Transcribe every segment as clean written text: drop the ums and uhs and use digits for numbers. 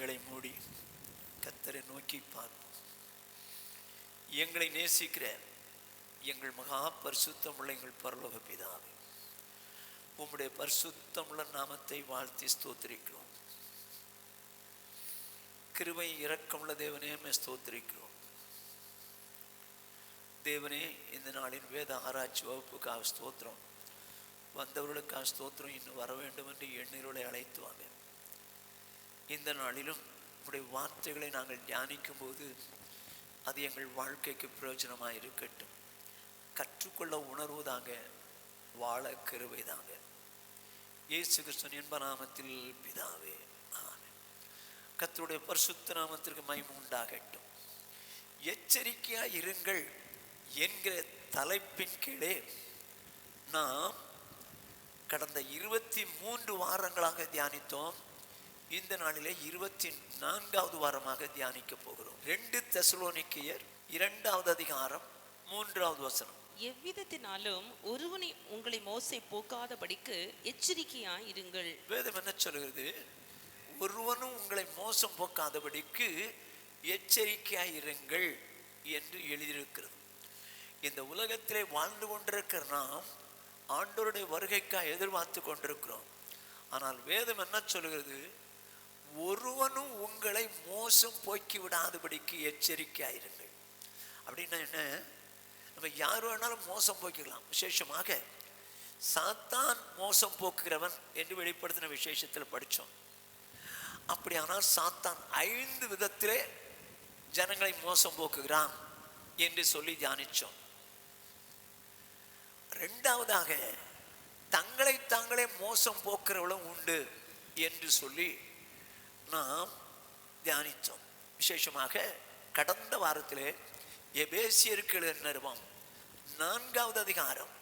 கண்களை மூடி கர்த்தரை நோக்கி பார்ப்போம். எங்களை நேசிக்கிற எங்கள் மகா பரிசுத்தமுள்ள எங்கள் பரலோக பிதாவே, உம்முடைய பரிசுத்தமுள்ள நாமத்தை வாழ்த்தி ஸ்தோத்திரிக்கிறோம். கிருபை இரக்கமுள்ள தேவனே, ஸ்தோத்திரிக்கிறோம். தேவனே, இந்த நாளின் வேத ஆராய்ச்சி வகுப்புக்காக ஸ்தோத்திரம். வந்தவர்களுக்காக ஸ்தோத்திரம். இன்னும் வர வேண்டும் என்று எண்ணீரோலை அழைத்து வாங்க. இந்த நாளிலும் உடைய வார்த்தைகளை நாங்கள் தியானிக்கும் போது அது எங்கள் வாழ்க்கைக்கு பிரயோஜனமாக இருக்கட்டும். கற்றுக்கொள்ள உணர்வுதாங்க, வாழ கிருபை தாங்க. இயேசு கிறிஸ்துவின் இன்ப நாமத்தில் பிதாவே, ஆமென். கர்த்தருடைய பரிசுத்த நாமத்திற்கு மகிமை உண்டாகட்டும். எச்சரிக்கையாக இருங்கள் என்கிற தலைப்பின் கீழே நாம் கடந்த 23 வாரங்களாக தியானித்தோம். இந்த நாளிலே 24வது வாரமாக தியானிக்க போகிறோம். 2 தெசலோனிக்கேயர் 2வது அதிகாரம் 3வது வசனம். எவ்விதத்தினாலும் ஒருவனை உங்களை மோசை போக்காதபடிக்கு எச்சரிக்கையாய் இருங்கள். வேதம் என்ன சொல்கிறது? ஒருவனும் உங்களை மோசம் போக்காதபடிக்கு எச்சரிக்கையாய் இருங்கள் என்று எழுதியிருக்கிறது. இந்த உலகத்திலே வாழ்ந்து கொண்டிருக்கிற நாம் ஆண்டவருடைய வருகைக்காக எதிர்பார்த்து கொண்டிருக்கிறோம். ஆனால் வேதம் என்ன சொல்கிறது? ஒருவனும் உங்களை மோசம் போக்கி விடாதபடிக்கு எச்சரிக்கையாயிருங்கள். அப்படின்னா என்ன? நம்ம யார் வேணாலும் மோசம் போக்கிக்கலாம். விசேஷமாக சாத்தான் மோசம் போக்குகிறவன் என்று வெளிப்படுத்தின விசேஷத்தில் படித்தோம். அப்படியானால் சாத்தான் 5 விதத்திலே ஜனங்களை மோசம் போக்குகிறான் என்று சொல்லி தியானித்தோம். 2வதாக தங்களை தாங்களே மோசம் போக்குறவளும் உண்டு என்று சொல்லி நாம் தியானித்தோம். விசேஷமாக கடந்த வாரத்திலே எபேசியருக்கு எழுதின நிருபம் 4வது அதிகாரம்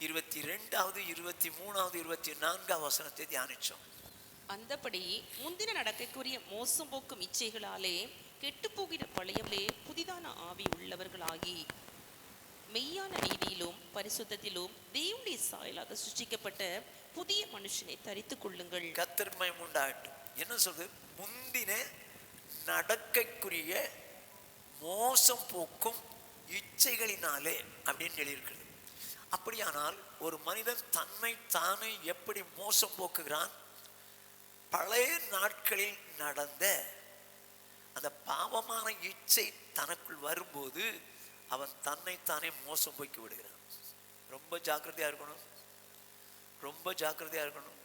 22வது 23வது 24வது வசனத்தை தியானித்தோம். அந்தபடி முந்தின நடக்கைக்குரிய மோசம் போக்கும் இச்சைகளாலே கெட்டுப்போகிற பழையவளே புதிதான ஆவி உள்ளவர்களாகி மெய்யான நீதியிலும் பரிசுத்தத்திலும் தேவனுடைய சாயலாக சிருஷ்டிக்கப்பட்ட புதிய மனுஷனை தரித்துக் கொள்ளுங்கள். கர்த்தருக்கு மகிமை உண்டாகட்டும். என்ன சொல்றது? முந்தின நடக்கைக்குரிய மோசம் போக்கும் இச்சைகளினாலே அப்படின்னு எழுதியிருக்கிறது. அப்படியானால் ஒரு மனிதன் தன்னை தானே எப்படி மோசம் போக்குகிறான்? பழைய நாட்களில் நடந்த அந்த பாவமான இச்சை தனக்குள் வரும்போது அவன் தன்னைத்தானே மோசம் போக்கி விடுகிறான். ரொம்ப ஜாக்கிரதையா இருக்கணும், ரொம்ப ஜாக்கிரதையா இருக்கணும்.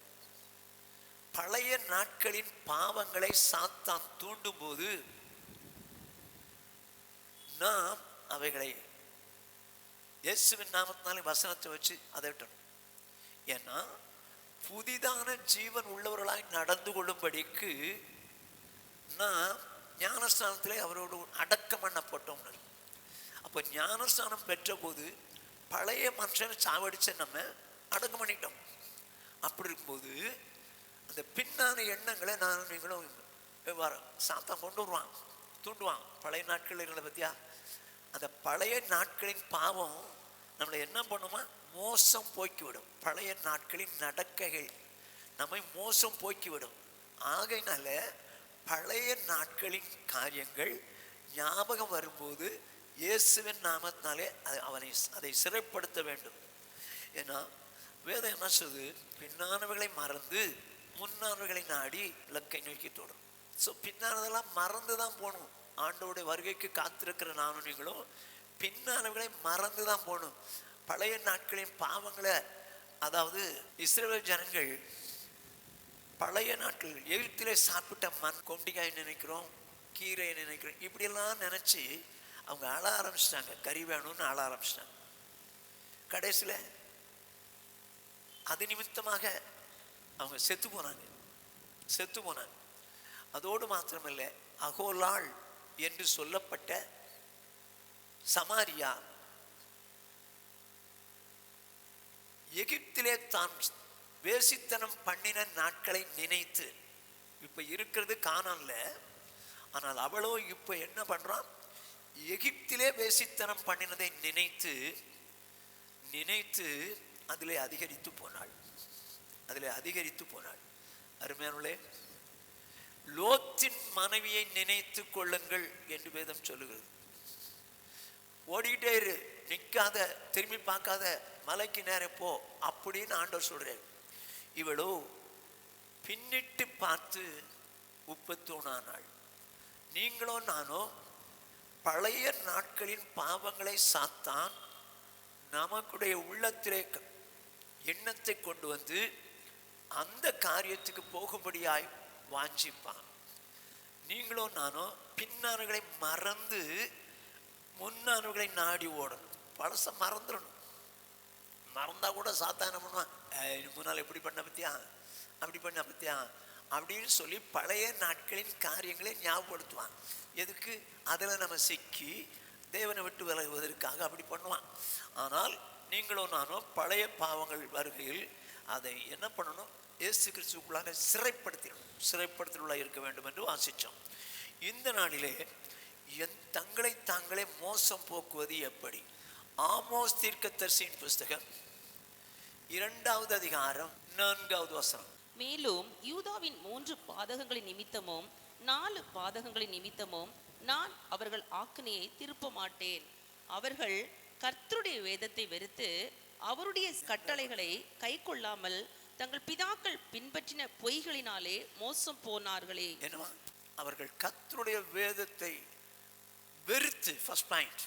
பழைய நாட்களின் பாவங்களை சாத்தான் தூண்டும் போது நாம் அவைகளை இயேசுவின் நாமத்தினாலே வசனத்தை வச்சு அதை விட்டணும். ஏன்னா புதிதான ஜீவன் உள்ளவர்களாய் நடந்து கொள்ளும்படிக்கு நாம் ஞானஸ்தானத்திலே அவரோடு அடக்கம் பண்ணப்பட்டோம். அப்போ ஞானஸ்தானம் பெற்ற போது பழைய மனுஷனை சாவடிச்ச நம்ம அடக்கம் பண்ணிட்டோம். அப்படி இருக்கும்போது அந்த பின்னான எண்ணங்களை நான் நீங்களும் சாத்தான் கொண்டு வருவான், தூண்டுவான். பழைய நாட்கள் பத்தியா, அந்த பழைய நாட்களின் பாவம் நம்மளை என்ன பண்ணுமா? மோசம் போக்கிவிடும். பழைய நாட்களின் நடக்கைகள் நம்மை மோசம் போக்கிவிடும். ஆகையினால பழைய நாட்களின் காரியங்கள் ஞாபகம் வரும்போது இயேசுவின் நாமத்தினாலே அதை சிறைப்படுத்த வேண்டும். ஏன்னா வேதம் என்ன சொல்லுது? பின்னானவர்களை மறந்து முன்னானவர்களை நாடி இலக்கை நோக்கி தொடரும். ஸோ பின்னானதெல்லாம் மறந்து தான் போகணும். ஆண்டவருடைய வருகைக்கு காத்திருக்கிற நானும் நீங்களும் பின்னானவர்களை மறந்து தான் போகணும். பழைய நாட்களின் பாவங்களை, அதாவது இஸ்ரவேல் ஜனங்கள் பழைய நாட்கள் எகிப்திலே சாப்பிட்ட மண், கொண்டிக்காய் நினைக்கிறோம், கீரை நினைக்கிறோம், இப்படியெல்லாம் நினச்சி அவங்க அழ ஆரம்பிச்சிட்டாங்க. கறி வேணும்னு அழ ஆரம்பிச்சிட்டாங்க. கடைசியில் அது நிமித்தமாக அவங்க செத்து போனாங்க. அதோடு மாத்திரமில்லை, அகோலாள் என்று சொல்லப்பட்ட சமாரியா எகிப்திலே தான் வேசித்தனம் பண்ணின நாட்களை நினைத்து, இப்ப இருக்கிறது கானான்ல, ஆனால் அவளோ இப்ப என்ன பண்றான்? எகிப்திலே வேசித்தனம் பண்ணினதை நினைத்து அதிலே அதிகரித்து போனாள். அருமையானவர்களே, லோத்தின் மனைவியை நினைத்து கொள்ளுங்கள் என்று வேதம் சொல்லுகிறது. ஓடிக்கிட்டே இரு, நிற்காத, திரும்பி பார்க்காத, மலைக்கு நேரே போ அப்படின்னு ஆண்டவர் சொல்றார். இவளோ பின்னிட்டு பார்த்து உப்பு தூணானாள். நீங்களோ நானோ பழைய நாட்களின் பாவங்களை சாத்தான் நமக்குடைய உள்ளத்திலே எண்ணத்தை கொண்டு வந்து அந்த காரியத்துக்கு போகும்படியாய் வாஞ்சிப்பான். நீங்களோ நானோ பின்னார்களை மறந்து முன்னார்களை நாடி ஓடணும். பழச மறந்துடணும். மறந்தா கூட சாத்தான பண்ணுவான், முன்னால் எப்படி பண்ண பத்தியா, அப்படி பண்ண பத்தியா அப்படின்னு சொல்லி பழைய நாட்களின் காரியங்களை ஞாபகப்படுத்துவான். எதுக்கு? அதில் நம்ம சிக்கி தேவனை விட்டு விலகுவதற்காக அப்படி பண்ணுவான். ஆனால் நீங்களோ நானோ பழைய பாவங்கள் வருகையில் அதை என்ன பண்ணணும்? இயேசு கிறிஸ்துவுக்குள்ளாக சிறைப்படுத்தலுள்ள இருக்க வேண்டும் என்று வாசித்தோம். இந்த நாளிலே தங்களை தாங்களே மோசம் போக்குவது எப்படி? ஆமோஸ் தீர்க்கதரிசியின் புஸ்தகம் 2வது அதிகாரம் 4வது வசனம். மேலும் யூதாவின் 3 பாதகங்களின் நிமித்தமும் 4 பாதகங்களின் நிமித்தமும் நான் அவர்கள் ஆக்கினையை திருப்ப மாட்டேன். அவர்கள் கர்த்தருடைய வேதத்தை வெறுத்து அவருடைய கட்டளைகளை கை கொள்ளாமல் தங்கள் பிதாக்கள் பின்பற்றின பொய்களினாலே மோசம் போனார்களே. என்னவா? அவர்கள் கர்த்தருடைய வேதத்தை வெறுத்து, ஃபர்ஸ்ட் பாயிண்ட்,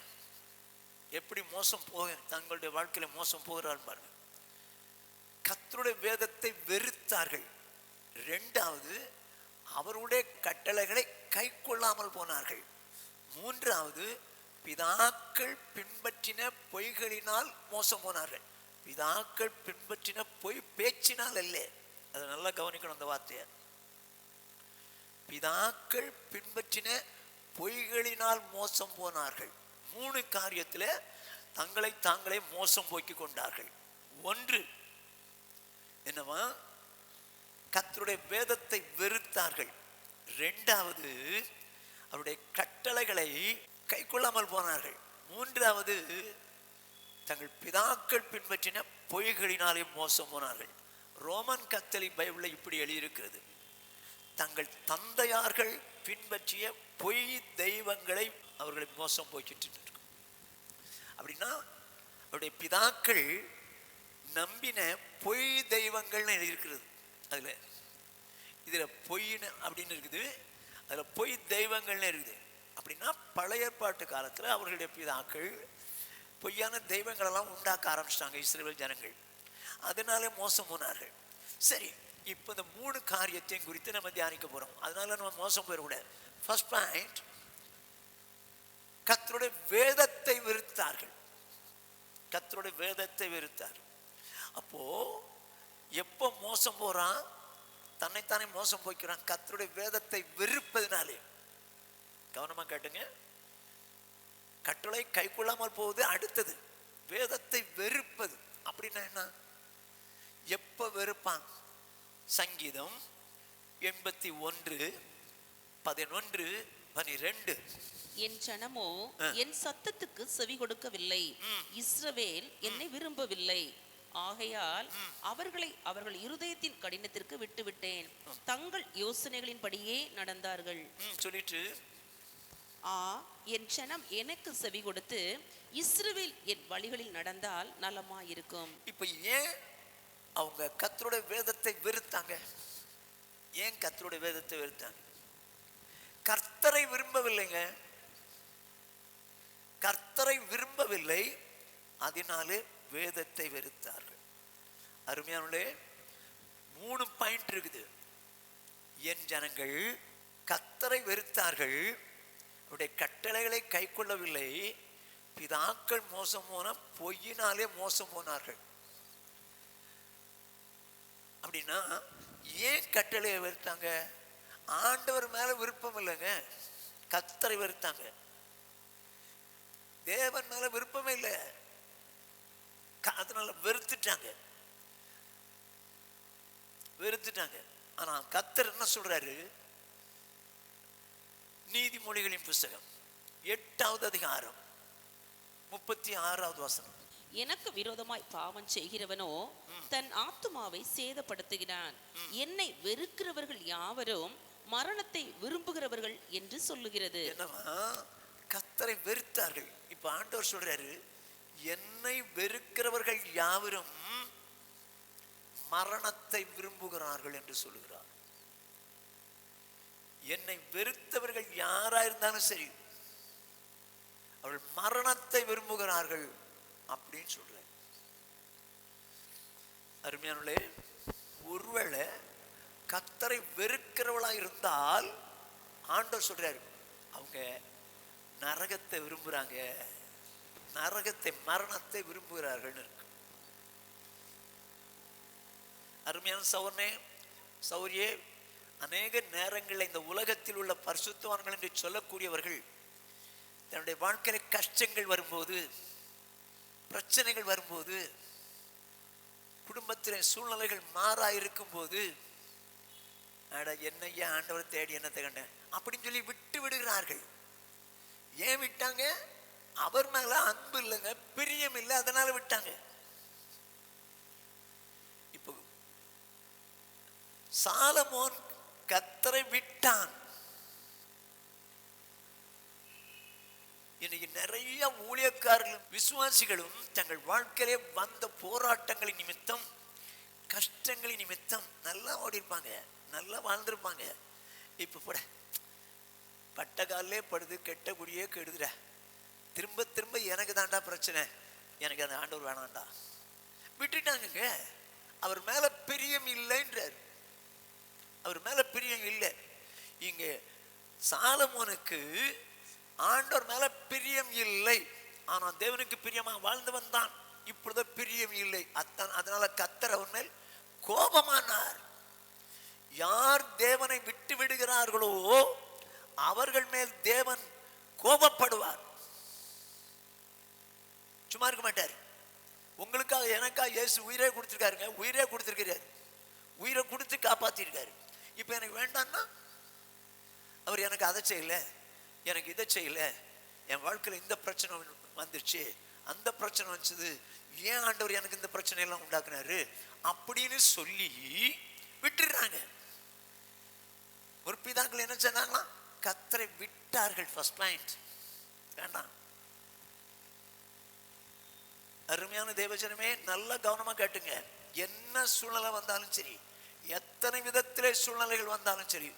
எப்படி மோசம் போக தங்களுடைய வாழ்க்கையில மோசம் போகிறார்கள் பாருங்க. கர்த்தருடைய வேதத்தை வெறுத்தார்கள். 2வது, அவருடைய கட்டளைகளை கை கொள்ளாமல் போனார்கள். 3வது, பிதாக்கள் பின்பற்றின பொய்களினால் மோசம் போனார்கள். பிதாக்கள் பின்பற்றின பொய் பேச்சினால் அல்ல. அதை நல்லா கவனிக்கணும் அந்த வார்த்தையை. பிதாக்கள் பின்பற்றின பொய்களினால் மோசம் போனார்கள். 3 காரியத்தில் தங்களை தாங்களே மோசம் போக்கி கொண்டார்கள். 1 என்னவா? கர்த்தருடைய வேதத்தை வெறுத்தார்கள். 2வது, அவருடைய கட்டளைகளை கை கொள்ளாமல் போனார்கள். 3வது, தங்கள் பிதாக்கள் பின்பற்றின பொய்களினாலே மோசம் போனார்கள். ரோமன் கத்தோலிக்க பைபிளில் இப்படி எழுதியிருக்கிறது: தங்கள் தந்தையார்கள் பின்பற்றிய பொய் தெய்வங்களை அவர்களை மோசம் போக்கிட்டு இருக்கு. அப்படின்னா அவருடைய பிதாக்கள் நம்பின பொய் தெய்வங்கள்னு எழுதியிருக்கிறது. இதில் பொய்னு அப்படின்னு இருக்குது, அதில் பொய் தெய்வங்கள்னு இருக்குது. அப்படின்னா பழைய ஏற்பாட்டு காலத்தில் அவர்களுடைய பிதாக்கள் பொய்யான தெய்வங்களெல்லாம் உண்டாக்க ஆரம்பிச்சிட்டாங்க இஸ்ரவேல் ஜனங்கள். அதனால மோசம் போனார்கள். சரி, இப்போ இந்த 3 காரியத்தையும் குறித்து நம்ம தியானிக்க போகிறோம். அதனால நம்ம மோசம் போயிடக்கூடாது. ஃபர்ஸ்ட் பாயிண்ட், கர்த்தருடைய வேதத்தை வெறுத்தார்கள். கர்த்தருடைய வேதத்தை வெறுத்தார்கள். அப்போ எப்போ மோசம் போறான்? தன்னைத்தானே மோசம் போய்க்கிறான் கர்த்தருடைய வேதத்தை வெறுப்பதினாலே. கவனமா கேட்டுங்க. கட்டளை கை கொள்ளாமல் போவது அடுத்தது. வேதத்தை வெறுப்பது அப்படின்னா என்ன? எப்ப வெறுப்பான்? சங்கீதம் 81:11-12. என் ஜனமோ என் சத்தத்துக்கு செவி கொடுக்கவில்லை, இஸ்ரவேல் என்னை விரும்பவில்லை. ஆகையால் அவர்களை அவர்கள் இருதயத்தின் கடினத்திற்கு விட்டுவிட்டேன், தங்கள் யோசனைகளின் படியே நடந்தார்கள். சொல்லிட்டு என் ஜனம் எனக்கு செவி கொடுத்து இஸ்ரவேல் என் வழிகளில் நடந்தால் நலமாயிருக்கும். இப்ப ஏன் அவங்க கர்த்தருடைய வேதத்தை வெறுத்தாங்க? ஏன் கர்த்தருடைய வேதத்தை வெறுத்தாங்க? கர்த்தரை விரும்பவில்லைங்க. கர்த்தரை விரும்பவில்லை, அதனாலே வேதத்தை வெறுத்தார்கள். அருமையானே, 3 பாயிண்ட் இருக்குது. என் ஜனங்கள் கர்த்தரை வெறுத்தார்கள், அவருடைய கட்டளைகளை கை கொள்ளவில்லை, பிதாக்கள் மோசம் போன பொய்யினாலே மோசம் போனார்கள். அப்படின்னா ஏன் கட்டளையை வெறுத்தாங்க? ஆண்டவர் மேல விருப்பம் இல்லைங்க, கர்த்தரை வெறுத்தாங்க. தேவன் மேல விருப்பமே இல்லை, அதனால வெறுத்துட்டாங்க. ஆனா கர்த்தர் என்ன சொல்றாரு? நீதிமொழிகளின் புஸ்தகம் 8வது அதிகாரம் 36வது வசனம். எனக்கு விரோதமாய் பாவம் செய்கிறவனோ தன் ஆத்துமாவை சேதப்படுத்துகிறான். என்னை வெறுக்கிறவர்கள் யாவரும் மரணத்தை விரும்புகிறவர்கள் என்று சொல்லுகிறது. என்னவா? கர்த்தரை வெறுத்தார்கள். இப்ப ஆண்டவர் சொல்றாரு, என்னை வெறுக்கிறவர்கள் யாவரும் மரணத்தை விரும்புகிறார்கள் என்று சொல்லுகிறார். என்னை வெறுத்தவர்கள் யாரா இருந்தாலும் சரி, அவர்கள் மரணத்தை விரும்புகிறார்கள் அப்படின்னு சொல்ற. அருமையானே, ஒருவேளை கர்த்தரை வெறுக்கிறவளா இருந்தால் ஆண்டவர் சொல்றாரு, அவங்க நரகத்தை விரும்புறாங்க, நரகத்தை, மரணத்தை விரும்புகிறார்கள் இருக்கு. அருமையான சௌரனே, சௌரியே, அநேக நேரங்களில் இந்த உலகத்தில் உள்ள பரிசுத்தவான்கள் என்று சொல்லக்கூடியவர்கள் தன்னுடைய வாழ்க்கையில கஷ்டங்கள் வரும்போது, பிரச்சனைகள் வரும்போது, குடும்பத்திலே சூழ்நிலைகள் மாறா இருக்கும் போது, என்னையா ஆண்டவர் தேடி என்னத்தை கண்டேன் அப்படின்னு சொல்லி விட்டு விடுகிறார்கள். ஏன் விட்டாங்க? அவர் மேல அன்பு இல்லைங்க, பிரியம் இல்லை, அதனால விட்டாங்க. இப்போ சாலமோன் கர்த்தரை விட்டான். இன்னைக்கு நிறைய ஊழியக்காரர்களும் விசுவாசிகளும் தங்கள் வாழ்க்கையிலே வந்த போராட்டங்களின் நிமித்தம், கஷ்டங்களின் நிமித்தம் நல்லா ஓடி இருப்பாங்க, நல்லா வாழ்ந்திருப்பாங்க. இப்ப போட பட்ட காலிலே படுது, கெட்ட குடியே கெடுதுட, திரும்ப திரும்ப எனக்கு தாண்டா பிரச்சனை, எனக்கு அந்த ஆண்டவர் வேணாண்டா, விட்டுட்டாங்க. அவர் மேல பிரியம் இல்லைன்றார். அவர் மேல பிரியம் இல்லை. இங்க சாலமோனுக்கு ஆண்டவர் மேல பிரியம் இல்லை, ஆனா தேவனுக்கு பிரியமா வாழ்ந்து வந்தான். இப்பொழுது பிரியம் இல்லை. அதனால கர்த்தர் அவர் மேல் கோபமானார். யார் தேவனை விட்டு விடுகிறார்களோ அவர்கள் மேல் தேவன் கோபப்படுவார். சும்மா இருக்க மாட்டார். உங்களுக்காக எனக்காக இயேசு உயிரே கொடுத்திருக்காருங்க, உயிரே கொடுத்திருக்கிறார், உயிரை கொடுத்து காப்பாத்திருக்காரு. இப்ப எனக்கு வேண்டாம்னா, அவர் எனக்கு அதை செய்யல, எனக்கு இதை செய்யல, என் வாழ்க்கையில இந்த பிரச்சனை வந்துருச்சு, அந்த பிரச்சனை வந்துச்சு, ஏன் ஆண்டவர் எனக்கு இந்த பிரச்சனை எல்லாம் உண்டாக்குனாரு அப்படின்னு சொல்லி விட்டுறாங்க. ஒரு பிதாக்கள் என்ன சொன்னாங்களா? கர்த்தரை விட்டார்கள். ஃபர்ஸ்ட் பாயிண்ட், வேண்டாம். அருமையான தேவஜனமே, நல்ல கவனமா கேட்டுங்க. என்ன சூழ்நிலை வந்தாலும் சரி, எத்தனை விதத்திலே சூழ்நிலைகள் வந்தாலும் சரி,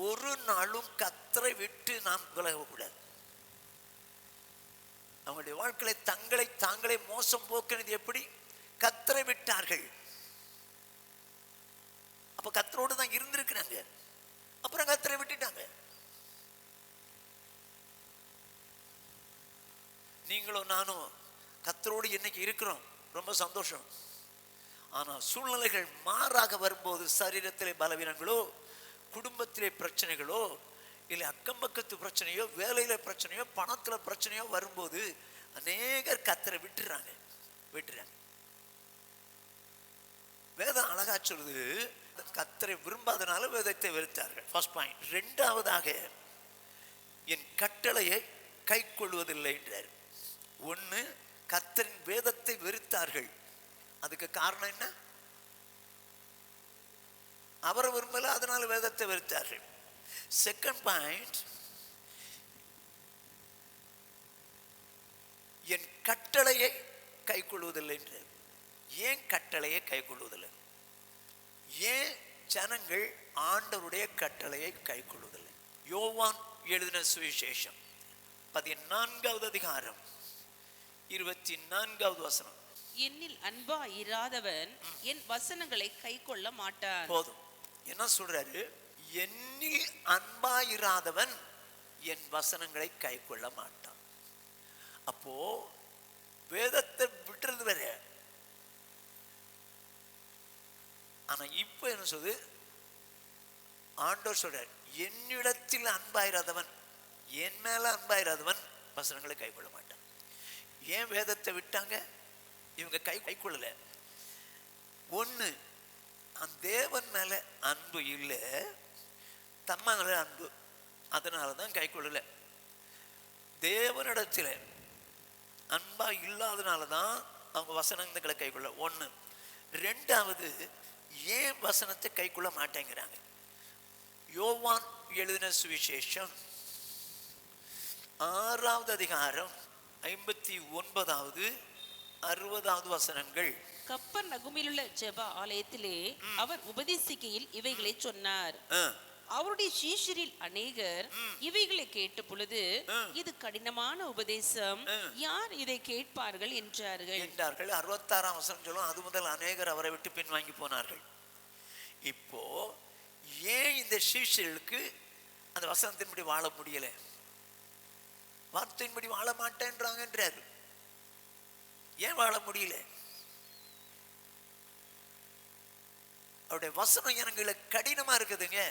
ஒரு நாளும் கர்த்தரை விட்டு நாம் விலகக்கூடாது. அவங்களுடைய வாழ்க்கையில தங்களை தாங்களே மோசம் போக்கினது எப்படி? கர்த்தரை விட்டார்கள். அப்ப கர்த்தரோடு தான் இருந்திருக்கிறாங்க, அப்புறம் கர்த்தரை விட்டுட்டாங்க. நீங்களும் நானும் கர்த்தரோடு இன்னைக்கு இருக்கிறோம், ரொம்ப சந்தோஷம். ஆனா சூழ்நிலைகள் மாறாக வரும்போது, சரீரத்திலே பலவீனங்களோ, குடும்பத்திலே பிரச்சனைகளோ, இல்லை அக்கம் பக்கத்து பிரச்சனையோ, வேலையில பிரச்சனையோ, பணத்துல பிரச்சனையோ வரும்போது அநேகர் கர்த்தரை விட்டுறாங்க. வேதம் அழகா சொல்லுது, கர்த்தரை விரும்பாதனால வேதத்தை வெறுத்தார்கள். First point. ரெண்டாவதாக, என் கட்டளையை கை கொள்வதில்லை என்றார். ஒன்று, கர்த்தரின் வேதத்தை வெறுத்தார்கள். அதுக்கு காரணம் என்ன? அவரை விரும்பல, அதனால வேதத்தை வெறுத்தார்கள். செகண்ட் பாயிண்ட், என் கட்டளையை கை கொள்வதில்லை என்றார். ஏன் கட்டளையை கை கொள்வதில்லை? ஏன் ஜனங்கள் ஆண்டவருடைய கட்டளையை கை கொள்வதில்லை? யோவான் எழுதின சுவிசேஷம் 14வது அதிகாரம் 24வது வசனம். என்னில் அன்பா இராதவன் என் வசனங்களை கை கொள்ள மாட்டான். போதும். என்ன சொல்றாரு? என்னில் அன்பா இராதவன் என் வசனங்களை கை கொள்ள மாட்டான். அப்போ வேதத்தை விட்டுறது வேற. ஆனா இப்ப என்ன சொல்லுது? ஆண்டவர் சொல்றார், என்னிடத்தில் அன்பாயிராதவன், என் மேல அன்பாயிராதவன் வசனங்களை கை கொள்ள மாட்டான். ஏன் வேதத்தை விட்டாங்க? இவங்க கை கொள்ளல. ஒண்ணு, அந்த தேவன் மேல அன்பு இல்லை, தம்ம மேல அன்பு, அதனாலதான் கை கொள்ளல. தேவனிடத்தில் அன்பா இல்லாதனாலதான் அவங்க வசனங்களை கை கொள்ள. ஒண்ணு. ரெண்டாவது, ஏன் வசனத்தை கை கொள்ள மாட்டேங்கிறாங்க? யோவான் எழுதின சுவிசேஷம் 6வது அதிகாரம் 59வது 60வது வசனங்கள். கப்பர்நகூமிலுள்ள ஜெப ஆலயத்திலே அவர் உபதேசிக்கையில் இவைகளை சொன்னார். அவருடைய சீஷரில் அநேகர் இவைகளை கேட்ட பொழுது, இது கடினமான உபதேசம், யார் இதை கேட்பார்கள் என்றார்கள். 66ஆம் வசனம் சொல்லும், அது முதல் அநேகர் அவரை விட்டு பின்வாங்கி போனார்கள். இப்போ ஏன் இந்த சீஷர்களுக்கு அந்த வசனத்தின்படி வாழ முடியல? வார்த்தையின்படி வாழ மாட்டேன்றாங்கன்றாரு. ஏன் வாழ முடியல? அவருடைய வசனம் எனக்கு கடினமா இருக்குதுங்க.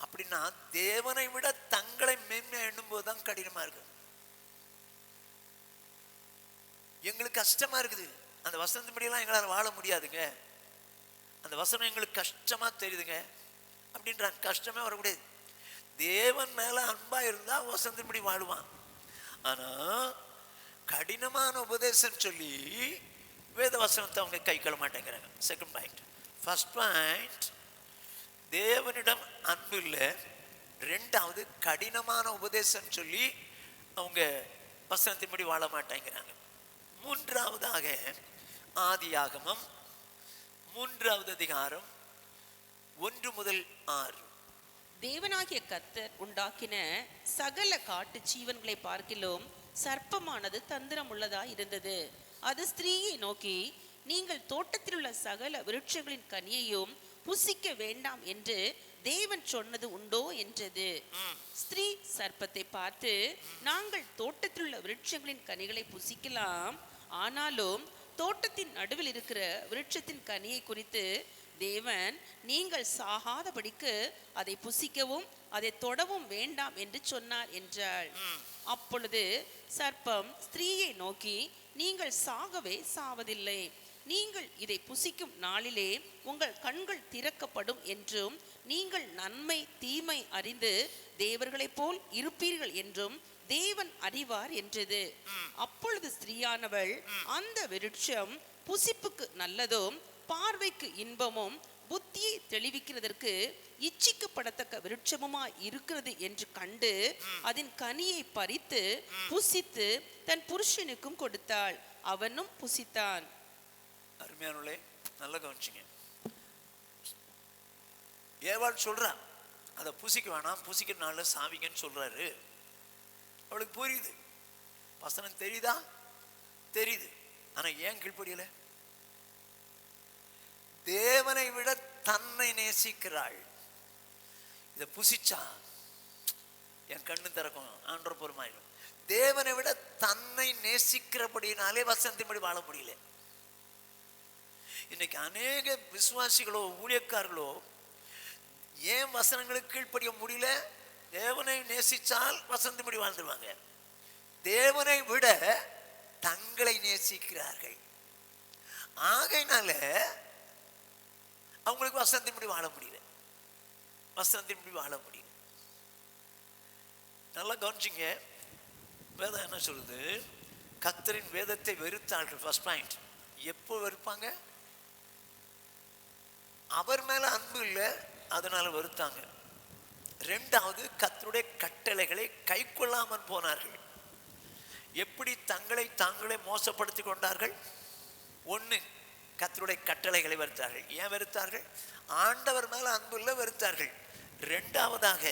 அப்படின்னா தேவனை விட தங்களை மேன்மை எண்ணும் போதுதான் கடினமா இருக்கு. எங்களுக்கு கஷ்டமா இருக்குது, அந்த வசனத்தின்படியெல்லாம் எங்களால் வாழ முடியாதுங்க, அந்த வசனம் எங்களுக்கு கஷ்டமா தெரியுதுங்க அப்படின்ற கஷ்டமே வரக்கூடாது. தேவன் மேல அன்பா இருந்தா வசனத்தின்படி வாழுவான். ஆனா கடினமான உபதேசம் சொல்லி வேத வசனத்தை அவங்க கை கொள்ள மாட்டேங்கிறாங்க. Second point. ஃபர்ஸ்ட் பாயிண்ட், தேவனிடம் அன்பு இல்லை. ரெண்டாவது, கடினமான உபதேசம் சொல்லி அவங்க வசனத்தின்படி வாழ மாட்டேங்கிறாங்க. மூன்றாவதாக, ஆதியாகமம் 3வது அதிகாரம் 1 முதல் 6. தேவனாகிய கர்த்தர் உண்டாக்கின சகல காட்டு ஜீவன்களை பார்க்கிலும் சர்ப்பமானது தந்திரம் உள்ளதா இருந்தது. அது ஸ்திரீயை நோக்கி, நீங்கள் தோட்டத்தில் உள்ள சகல விருட்சங்களின் கனியையும் புசிக்க வேண்டாம் என்று தேவன் சொன்னது உண்டோ என்றது. ஸ்திரீ சர்ப்பத்தை பார்த்து, நாங்கள் தோட்டத்தில் உள்ள விருட்சங்களின் கனிகளை புசிக்கலாம், ஆனாலும் தோட்டத்தின் நடுவில் இருக்கிற விருட்சத்தின் கனியை குறித்து தேவன் நீங்கள் சாகாதபடிக்கு அதை புசிக்கவும் அதை தொடவும் வேண்டாம் என்று சொன்னார் என்றாள். அப்பொழுது சர்ப்பம் ஸ்திரீயை நோக்கி, நீங்கள் சாகவே சாவதில்லை, நீங்கள் இதை புசிக்கும் நாளிலே உங்கள் கண்கள் திறக்கப்படும் என்றும் நீங்கள் நன்மை தீமை அறிந்து தேவர்களைப் போல் இருப்பீர்கள் என்றும் தேவன் அறிவார் என்றது. அப்பொழுது ஸ்திரீயானவள், அந்த விருட்சம் புசிப்புக்கு நல்லதும் பார்வைக்கு இன்பமும் புத்தியை தெளிவிக்கிறதற்கு இச்சிக்கப்படத்தக்க விருட்சமுமாய் இருக்கிறது என்று கண்டு அதன் கனியை பறித்து புசித்து தன் புருஷனுக்கும் கொடுத்தாள், அவனும் புசித்தான். அருமையானே, நல்ல கவனிச்சிங்க. ஏவாள் சொல்றா, அதை புசிக்க வேணாம், புசிக்கிற நாள்ல சாவிங்கன்னு சொல்றாரு. அவளுக்கு புரியுது, வசனம் தெரியுதா? தெரியுது. ஆனா ஏன் கீழ்ப்படியல? தேவனை விட தன்னை நேசிக்கிறாள். இதை புசிச்சா என் கண்ணு திறக்கும், ஆண்டவர் பொறுமாயிடும். தேவனை விட தன்னை நேசிக்கிறபடினாலே வசனத்தின்படி வாழ முடியல. இன்னைக்கு அநேக விசுவாசிகளோ ஊழியக்காரர்களோ ஏன் வசனங்களுக்கு கீழ்ப்படிய முடியல? தேவனை நேசிச்சால் வசனத்தின்படி வாழ்ந்துருவாங்க. தேவனை விட தங்களை நேசிக்கிறார்கள். ஆகையினால அவங்களுக்கு வசனத்தின்படி வாழ முடியல, வசனத்தின்படி வாழ முடியல. நல்லா கவனிச்சிங்க. வேதம் என்ன சொல்லுது? கர்த்தரின் வேதத்தை வெறுத்தார்கள். ஃபர்ஸ்ட் பாயிண்ட், எப்போ வெறுப்பாங்க? அவர் மேல அன்பு இல்லை, அதனால வெறுத்தாங்க. ரெண்டாவது, கர்த்தருடைய கட்டளைகளை கை கொள்ளாமல் போனார்கள். எப்படி தங்களை தாங்களே மோசப்படுத்தி கொண்டார்கள்? ஒன்று, கர்த்தருடைய கட்டளைகளை வெறுத்தார்கள். ஏன் வெறுத்தார்கள்? ஆண்டவர் மேல அன்பு இல்லை, வெறுத்தார்கள். ரெண்டாவதாக,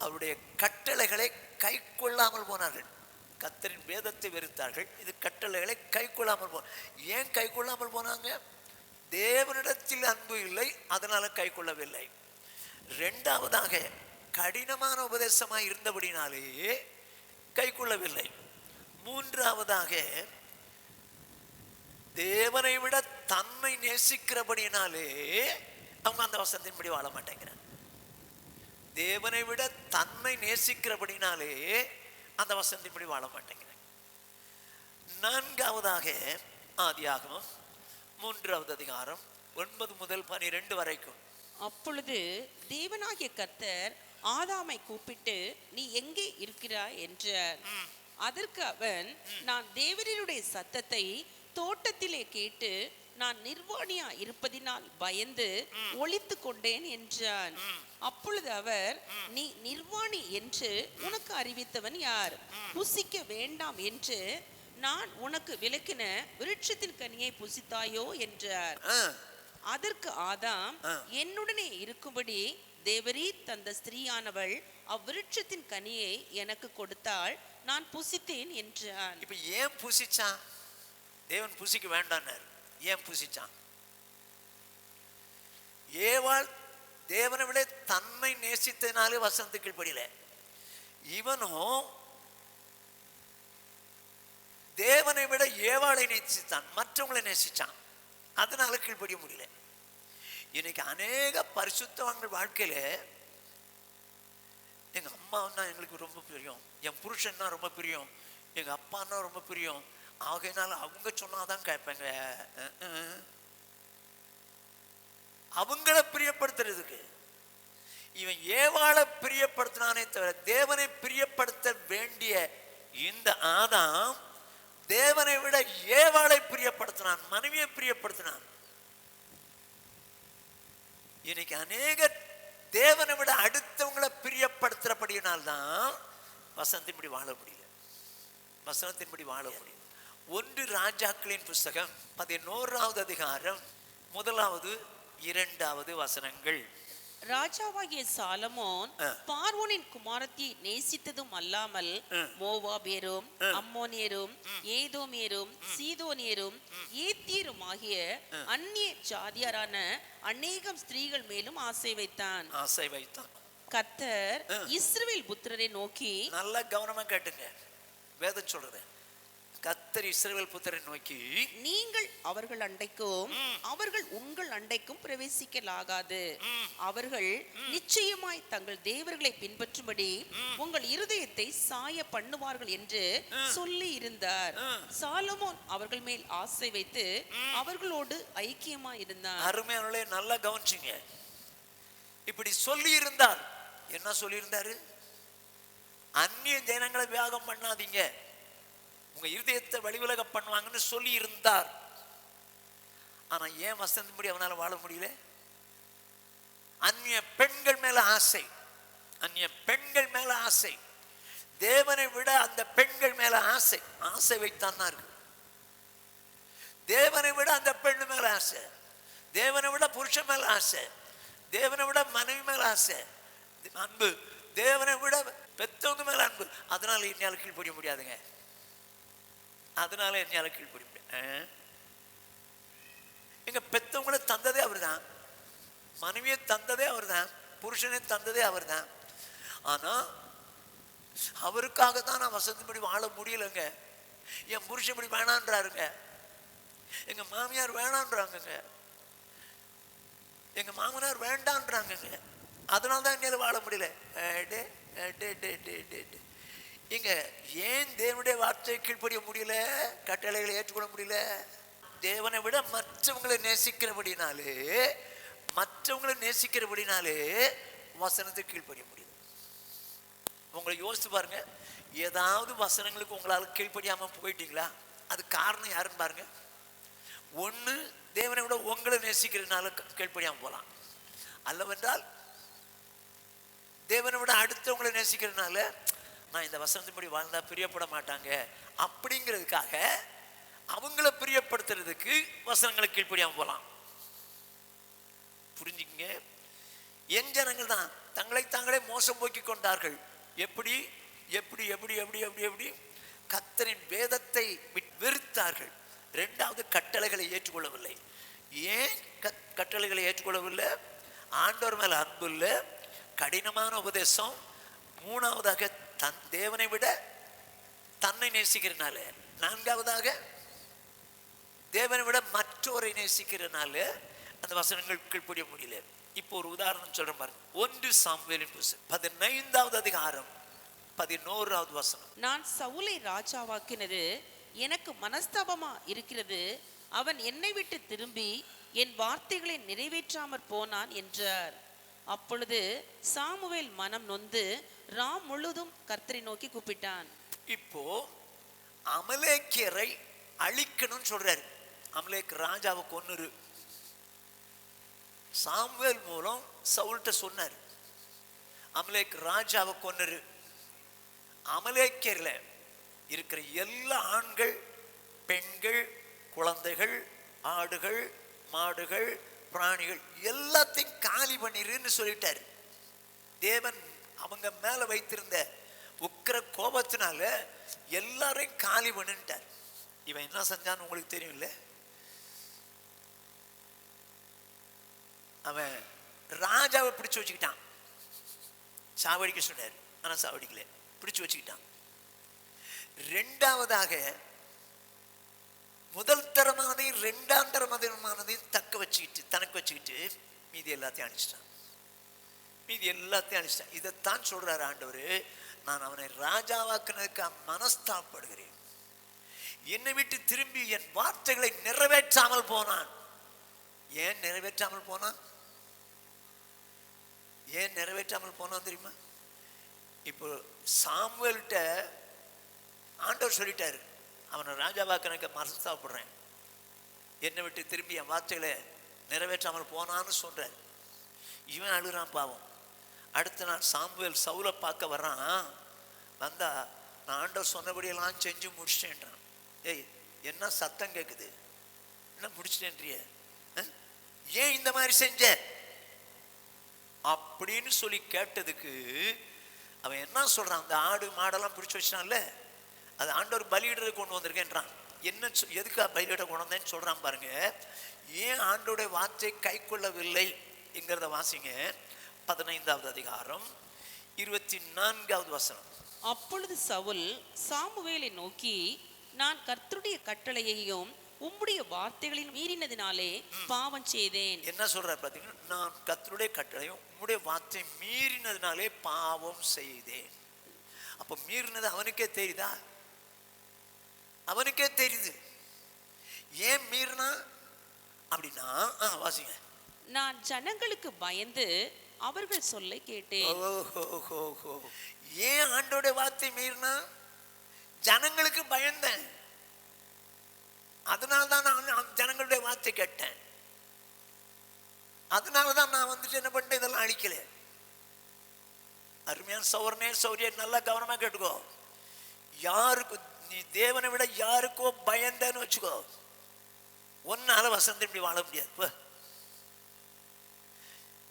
அவருடைய கட்டளைகளை கை கொள்ளாமல் போனார்கள். கர்த்தரின் வேதத்தை வெறுத்தார்கள், இது கட்டளைகளை கை கொள்ளாமல் போன. ஏன் கை கொள்ளாமல் போனாங்க? தேவனிடத்தில் அன்பு இல்லை, அதனால கை கொள்ளவில்லை. ரெண்டாவதாக, கடினமான உபதேசமாய் இருந்தபடினாலே கை கொள்ளவில்லை. மூன்றாவதாக, தேவனை விட தன்னை நேசிக்கிறபடினாலே அவங்க அந்த வசனத்தின்படி வாழ மாட்டேங்கிறாங்க. தேவனை விட தன்னை நேசிக்கிறபடினாலே அந்த வசனத்தின்படி வாழ மாட்டேங்கிறாங்க. நான்காவதாக, ஆதியாகமம் 3வது அதிகாரம் 9 முதல் 12 வரைக்கும். அப்பொழுது தேவனாகிய கர்த்தர் ஆதாமை கூப்பிட்டு, நீ எங்கே இருக்கிறாய் என்றார். அதற்கு அவன், நான் தேவனுடைய சத்தத்தை தோட்டத்திலே கேட்டு நான் நிர்வாணியா இருப்பதினால் பயந்து ஒளித்து கொண்டேன் என்றான். அப்பொழுது அவர், நீ நிர்வாணி என்று உனக்கு அறிவித்தவன் யார்? புசிக்க வேண்டாம் என்று நான் உனக்கு விலக்கின விருட்சத்தின் கனியை புசித்தாயோ என்றார். அதற்கு ஆதாம், என்னுடனே இருக்கும்படி தேவரீர் தந்த ஸ்திரீயானவள் அவ்விருட்சத்தின் கனியை எனக்கு கொடுத்தாள், நான் புசித்தேன் என்றான். இப்ப ஏன் புசிச்சான்? தேவன் புசிக்க வேண்டான்னார். ஏன் புசிச்சான்? ஏவாள் தேவனை விட தன்னை நேசித்தனாலே வசனத்துக்கு கீழ்ப்படியல. இவனும் தேவனை விட ஏவாளை நேசித்தான், மற்றவங்களை நேசிச்சான், அதனால கீழ்ப்படிய முடியல. இன்னைக்கு அநேக பரிசுத்தவான்கள் வாழ்க்கையில எங்க அம்மான்னா எங்களுக்கு ரொம்ப பிரியம், என் புருஷன்னா ரொம்ப பிரியம், எங்க அப்பான்னா ரொம்ப பிரியம், ஆகையினால அவங்க சொன்னாதான் கேட்பேங்க. அவங்கள பிரியப்படுத்துறதுக்கு இவன் ஏவாளை பிரியப்படுத்தினானே தவிர தேவனை பிரியப்படுத்த வேண்டிய இந்த ஆதாம் தேவனை விட ஏவாளை பிரியப்படுத்தினான், மனைவியை பிரியப்படுத்தினான். இன்னைக்கு அநேக தேவனை விட அடுத்தவங்களை பிரியப்படுத்துறபடியினால்தான் வசனத்தின்படி வாழ முடியல, வசனத்தின்படி வாழ முடியல. 1 ராஜாக்களின் புஸ்தகம் 11வது அதிகாரம் 1வது 2வது வசனங்கள். ராஜாவாகிய சாலமோன் பார்வோனின் குமாரத்தியை நேசித்ததும் அல்லாமல் மோவாபியரும் அம்மோனியரும் ஏதோமியரும் சீதோனியரும் ஏத்தியரும் ஆகிய அந்நிய ஜாதியாரான அநேகம் ஸ்திரீகள் மேலும் ஆசை வைத்தான். கர்த்தர் இஸ்ரவேல் புத்திரரை நோக்கி, நல்லா கவனமா கேட்டுங்க, வேதம் சொல்றது. கர்த்தர் இஸ்ரவேல் புத்திரரை நோக்கி, நீங்கள் அவர்கள் அண்டைக்கும் அவர்கள் உங்கள் அண்டைக்கும் பிரவேசிக்கலாகாது. அவர்கள் நிச்சயமாய் தங்கள் தேவர்களை பின்பற்றும்படி உங்கள் இருதயத்தை சாய பண்ணுவார்கள் என்று சொல்லி இருந்தார். சாலமோன் அவர்கள் மேல் ஆசை வைத்து அவர்களோடு ஐக்கியமாய் இருந்தார். அருமையானவர்களே, நல்லா கவனிச்சுங்க. இப்படி சொல்லி இருந்தார். என்ன சொல்லி இருந்தாரு? அந்நிய ஜனங்களை வியாகம் பண்ணாதீங்க, உங்க இருதயத்தை வழிவிலக பண்ணுவாங்கன்னு சொல்லி இருந்தார். ஆனா ஏன் வசனத்தின்படி அவனால வாழ முடியல? அந்நிய பெண்கள் மேல ஆசை, அந்நிய பெண்கள் மேல ஆசை, தேவனை விட அந்த பெண்கள் மேல ஆசை, ஆசை வைத்தான் இருக்கு. தேவனை விட அந்த பெண்ணு மேல ஆசை, தேவனை விட புருஷன் மேல ஆசை, தேவனை விட மனைவி மேல ஆசை, அன்பு, தேவனை விட பெத்தவங்க மேல அன்பு. அதனால என்னால கீழ்ப்படிய முடியாதுங்க, அதனால என்னால கீழ்ப்படிய முடியாது. எங்க பெத்தவங்களை தந்ததே அவர் தான், மனைவியை தந்ததே அவர் தான், புருஷனை தந்ததே அவர் தான். ஆனா அவருக்காக தான் நான் வசந்தபடி வாழ முடியலங்க. என் புருஷன் இப்படி வேணான்றாருங்க, எங்க மாமியார் வேணான்றாங்க, எங்க மாமனார் வேண்டான்றாங்க, அதனால தான் என்னால வாழ முடியல. இங்க ஏன் தேவனுடைய வார்த்தையை கீழ்ப்படிய முடியல, கட்டளைகளை ஏற்றுக்கொள்ள முடியல? தேவனை விட மற்றவங்களை நேசிக்கிறபடினாலே, மற்றவங்களை நேசிக்கிறபடினாலே வசனத்தை கீழ்ப்படிய முடியுது. உங்களை யோசித்து பாருங்க, ஏதாவது வசனங்களுக்கு உங்களால் கீழ்ப்படியாம போயிட்டீங்களா? அது காரணம் யாருன்னு பாருங்க. ஒண்ணு, தேவனை விட உங்களை நேசிக்கிறதுனால கீழ்ப்படியாம போலாம், அல்லவென்றால் தேவனை விட அடுத்தவங்களை நேசிக்கிறதுனால நான் இந்த வசனத்தின்படி வாழ்ந்தா பிரியப்பட மாட்டாங்க அப்படிங்கிறதுக்காக அவங்கள பிரியப்படுத்துறதுக்கு வசனங்களை கீழ்ப்படியாம போலாம். புரிஞ்சுங்க, என் ஜனங்கள் தான் தங்களை தாங்களே மோசம் போக்கி கொண்டார்கள். எப்படி எப்படி எப்படி எப்படி எப்படி எப்படி கர்த்தரின் வேதத்தை வெறுத்தார்கள். 2வது, கட்டளைகளை ஏற்றுக்கொள்ளவில்லை. ஏன் கட்டளைகளை ஏற்றுக்கொள்ளவில்லை? ஆண்டவர் மேல அன்பு இல்லை, கடினமான உபதேசம். 3வதாக தன் தேவனை விட தன்னை நேசிக்கிறனால. 4வதாக தேவனை விட மற்றோரை நேசிக்கிறனால அந்த வசனங்கள் கீழ்ப்படிய முடியல. இப்போ ஒரு உதாரணம் சொல்றேன் பாருங்க. 1 சாமுவேலின் புஸ்தகம் 15வது அதிகாரம் 11வது வசனம். நான் சவுலை ராஜாவாக்கினது எனக்கு மனஸ்தாபமா இருக்கிறது, அவன் என்னை விட்டு திரும்பி என் வார்த்தைகளை நிறைவேற்றாமற் போனான் என்றார். அப்பொழுது சாமுவேல் மனம் நொந்து ராம் முழுதும் கர்த்தரை நோக்கி கூப்பிட்டான். இப்போ அமலேக்கியரை அழிக்கணும்னு சொல்றாரு. அமலேக் ராஜாவை கொன்னுரு. சாமுவேல் மூலம் சவுல்கிட்ட சொன்னார், அமலேக் ராஜாவை கொன்னரு. அமலேக்கியர்ல இருக்கிற எல்லா ஆண்கள், பெண்கள், குழந்தைகள், ஆடுகள், மாடுகள், பிராணிகள் எல்லாத்தையும் காலி பண்ணிருன்னு சொல்லிட்டாரு. தேவன் அவங்க மேல வைத்திருந்த உக்கிர கோபத்தினால எல்லாரையும் காலி பண்ணிட்டார். இவன் என்ன செஞ்சான்னு உங்களுக்கு தெரியும்ல? அவன் ராஜாவை பிடிச்சு வச்சுக்கிட்டான். சாவடிக்க சொன்னார், ஆனா சாவடிக்கல, பிடிச்சு வச்சுக்கிட்டான். ரெண்டாவதாக முதல் தரமானதையும் ரெண்டாம் தரமானதையும் தக்க வச்சுக்கிட்டு தனக்கு வச்சுக்கிட்டு மீதி எல்லாத்தையும் அழிச்சிட்டான். இதைத்தான் சொல்றாரு ஆண்டவர், நான் அவனை ராஜாவாக்குனதுக்கு மனஸ்தாபப்படுகிறேன். என்னை விட்டு திரும்பி என் வார்த்தைகளை நிறைவேற்றாமல் போனான். ஏன் நிறைவேற்றாமல் போனான்? ஏன் நிறைவேற்றாமல் போனான் தெரியுமா? இப்போ சாமுவேல்கிட்ட ஆண்டவர் சொல்லிட்டாரு, அவனை ராஜாவாக்குனதுக்கு மனஸ்தாபப்படுறேன், என்னை விட்டு திரும்பி என் வார்த்தைகளை நிறைவேற்றாமல் போனான்னு சொல்றாரு. இவன் அழுறான் பாவம். அடுத்த நாள் சாமுவேல் சவுலை பார்க்க வர்றான். வந்தா நான் ஆண்டவர் சொன்னபடியெல்லாம் செஞ்சு முடிச்சிட்டேன்றான். ஏய், என்ன சத்தம் கேட்குது? என்ன முடிச்சிட்டேன்றிய? ஏன் இந்த மாதிரி செஞ்ச அப்படின்னு சொல்லி கேட்டதுக்கு அவன் என்ன சொல்றான்? அந்த ஆடு மாடெல்லாம் பிடிச்சி வச்சான்ல, அது ஆண்டவர் பலியிடுறதுக்கு கொண்டு வந்திருக்கேன்றான். என்ன எதுக்கு பலியிட கொண்டு வந்தேன்னு சொல்றான் பாருங்க. ஏன் ஆண்டோடைய வார்த்தை கை கொள்ளவில்லை என்கிறத வாசிங்க. 15வது அதிகாரம் 24வது வசனம். அப்பொழுது சவுல் சாமுவேலை நோக்கி, நான் கர்த்தருடைய கட்டளையையும் உம்முடைய வார்த்தைகளின் மீறினதினாலே பாவம் செய்தேன். என்ன சொல்றாரு பாத்தீங்கன்னா, நான் கர்த்தருடைய கட்டளையும் உம்முடைய வார்த்தை மீறினதினாலே பாவம் செய்தேன். அப்ப மீறினது அவனுக்கே தெரியுதா? அவனுக்கே தெரியுது. ஏன் மீறினா அப்படின்னா, வாசிங்க. நான் ஜனங்களுக்கு பயந்து அவர்கள் சொல்லை கேட்டேன். ஏன் ஆண்டோட வார்த்தை மீறினா? ஜனங்களுக்கு பயந்தேன், அதனால்தான் நான் ஜனங்களுடைய வார்த்தை கேட்டேன். அதனாலதான் நான் வந்துட்டு என்ன பண்ணிட்டேன், இதெல்லாம் அழிக்கல. அருமையான சௌரனே சௌரிய நல்லா கவனமா கேட்டுக்கோ. யாருக்கு நீ தேவனை விட யாருக்கோ பயந்தேன்னு வச்சுக்கோ, ஒன்னால வசந்தம் இப்படி வாழ முடியாது.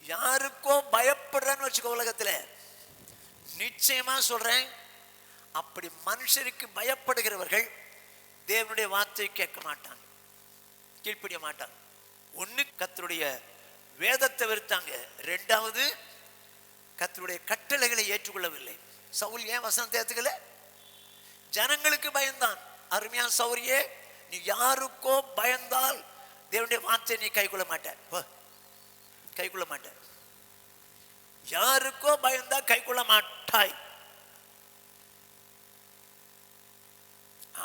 யாருக்கோ பயப்படுறேன்னு வச்சுக்கோ, உலகத்துல நிச்சயமா சொல்றேன், அப்படி மனுஷருக்கு பயப்படுகிறவர்கள் தேவனுடைய வார்த்தை கேட்க மாட்டாங்க, கீழ்ப்படிய மாட்டாங்க. ஒண்ணு கர்த்தருடைய வேதத்தை வெறுத்தாங்க, ரெண்டாவது கர்த்தருடைய கட்டளைகளை ஏற்றுக்கொள்ளவில்லை. சவுல் ஏன் வசனத்தை ஏத்துக்கல? ஜனங்களுக்கு பயந்தான். அருமையான சௌரியே, நீ யாருக்கோ பயந்தால் தேவனுடைய வார்த்தை நீ கைக்கொள்ள மாட்ட, கைக்கொள்ள மாட்ட. யாருக்கோ பயந்தா கைக்கொள்ள மாட்டாய்.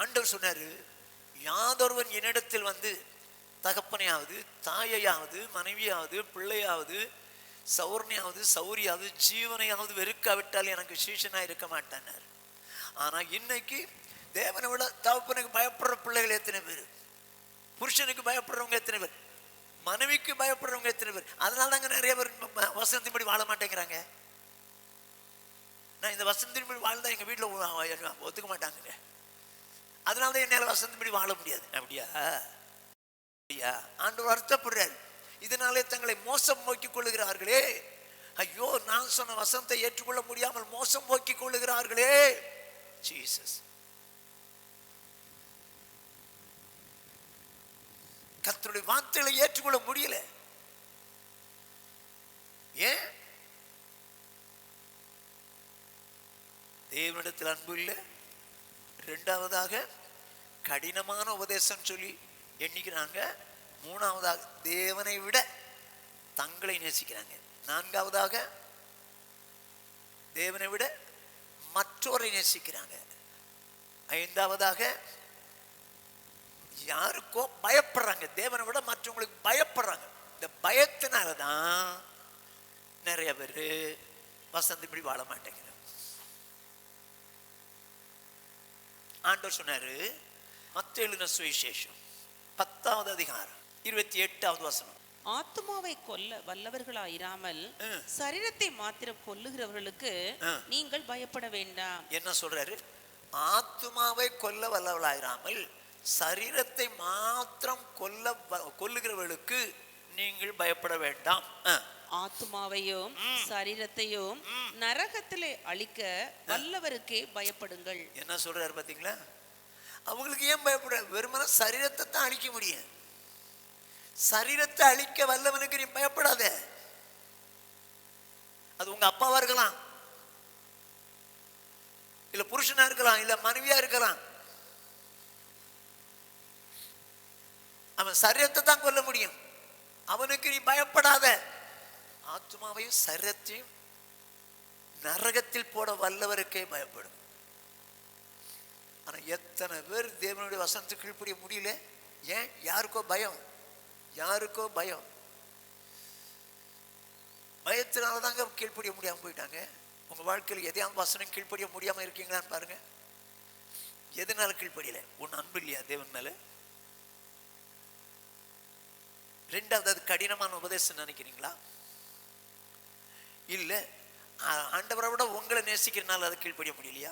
ஆண்டவர் சொன்னாரு, யாதொருவன் என்னிடத்தில் வந்து தகப்பனையாவது தாயையாவது மனைவியாவது பிள்ளையாவது சௌர்ணியாவது சௌரியாவது ஜீவனையாவது வெறுக்காவிட்டால் எனக்கு சீஷனா இருக்க மாட்டானார். ஆனா இன்னைக்கு தேவனை விட தகப்பனுக்கு பயப்படுற பிள்ளைகள் எத்தனை பேர்? புருஷனுக்கு பயப்படுறவங்க எத்தனை பேர்? மனைவிக்கு பயப்படுறவங்க எத்தனை பேர்? அதனால தாங்க நிறைய பேர் வசனத்தின்படி வாழ மாட்டேங்கிறாங்க. நான் இந்த வசனத்தின்படி வாழ்ந்தா எங்க வீட்டுல ஒத்துக்க மாட்டாங்க, அதனாலதான் என்னால வசனத்தின்படி வாழ முடியாது. அப்படியா? ஆண்டவர் வருத்தப்படுறாரு, இதனாலே தங்களை மோசம் போக்கிக் கொள்ளுகிறார்களே. ஐயோ, நான் சொன்ன வசனத்தை ஏற்றுக்கொள்ள முடியாமல் மோசம் போக்கிக் கொள்ளுகிறார்களே. ஜீசஸ், கர்த்தருடைய வார்த்தைகளை ஏற்றுக்கொள்ள முடியல. ஏன்? தேவனிடத்தில் அன்பு இல்லை. இரண்டாவதாக கடினமான உபதேசம் சொல்லி எண்ணிக்கிறாங்க. மூணாவதாக தேவனை விட தங்களை நேசிக்கிறாங்க. நான்காவதாக தேவனை விட மற்றோரை நேசிக்கிறாங்க. ஐந்தாவதாக யாருக்கோ பயப்படுறாங்க, தேவனை விட மற்றவங்களுக்கு பயப்படுறாங்க. இந்த பயத்தினாலதான் நிறைய பேர் வசந்தபடி வாழ மாட்டேங்கிறாங்க. ஆண்டவர் சொன்னாரு, மத்தேயு எழுதின சுவிசேஷம் 10வது அதிகாரம் 28வது வசனம். ஆத்துமாவை கொல்ல வல்லவர்களாயிராமல் சரீரத்தை மாத்திரம் கொல்லுகிறவர்களுக்கு நீங்கள் பயப்பட வேண்டாம். என்ன சொல்றாரு? ஆத்துமாவை கொல்ல வல்லவர்களாயிராமல் சரீரத்தை மாத்திரம் கொல்லுகிறவர்களுக்கு நீங்கள் பயப்பட வேண்டாம். ஆத்துமாவையும் சரீரத்தையும் நரகத்திலே அழிக்க வல்லவருக்கே பயப்படுங்கள். என்ன சொல்றாரு பாத்தீங்களா? அவங்களுக்கு ஏன் பயப்பட? வெறுமன சரீரத்தை தான் அழிக்க முடியும். சரீரத்தை அழிக்க வல்லவனுக்கு நீ பயப்படாத. அது உங்க அப்பாவா இருக்கலாம், இல்ல புருஷனா இருக்கலாம், இல்ல மனைவியா இருக்கலாம். அவன் சரீரத்தை தான் கொல்ல முடியும். அவனுக்கு நீ பயப்படாத. ஆத்மாவையும் சரீரத்தையும் நரகத்தில் போட வல்லவருக்கே பயப்படும். ஆனா எத்தனை பேர் தேவனுடைய வசனத்துக்கு கீழ்ப்படிய முடியல? ஏன்? யாருக்கோ பயம், யாருக்கோ பயம். பயத்தினாலதாங்க கீழ்ப்படிய முடியாம போயிட்டாங்க. உங்க வாழ்க்கையில் எதையாவது வசனம் கீழ்ப்படிய முடியாம இருக்கீங்களான்னு பாருங்க. எதனால கீழ்ப்படியல? ஒன்னு அன்பு இல்லையா தேவன் மேல? ரெண்டாவது அது கடினமான உபதேசம் நினைக்கிறீங்களா? இல்ல ஆண்டவரை விட உங்களை நேசிக்கிறனால அது கீழ்ப்படிய முடியலையா?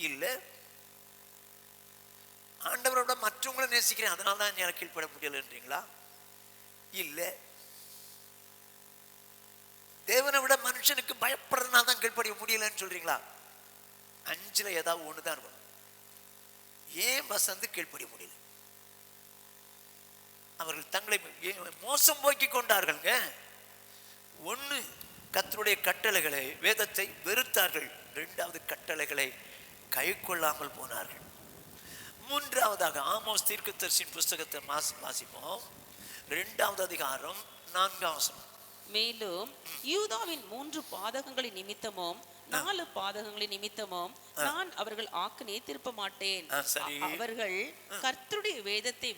இல்ல ஆண்டவரை விட மற்றவங்களை நேசிக்கிறேன் அதனால தான் எனக்கு கீழ்ப்பட முடியலன்றீங்களா? இல்ல தேவனை விட மனுஷனுக்கு பயப்படுறதுனால தான் கீழ்ப்படிய முடியலன்னு சொல்றீங்களா? அஞ்சுல ஏதாவது ஒண்ணுதான் இருக்கும். ஏன் வசந்து கீழ்ப்படிய முடியல? அவர்கள் தங்களை மோசம் போக்கி கொண்டார்கள்ங்க. ஒண்ணு, கர்த்தருடைய கட்டளைகளை வேதத்தை வெறுத்தார்கள். இரண்டாவது, கட்டளைகளை கை கொள்ளாமல் போனார்கள். மூன்றாவதாக ஆமோஸ் தீர்க்கதரிசியின் புஸ்தகத்தை வாசிப்போம். 2வது அதிகாரம் 4ஆம் வசனம். மேலும் யூதாவின் 3 பாதகங்களின் நிமித்தமும் 4 பாதகங்களின் நிமித்தமும் நான் அவர்கள் ஆக்கினையை திருப்ப மாட்டேன். அவர்கள் கர்த்தருடைய வேதத்தை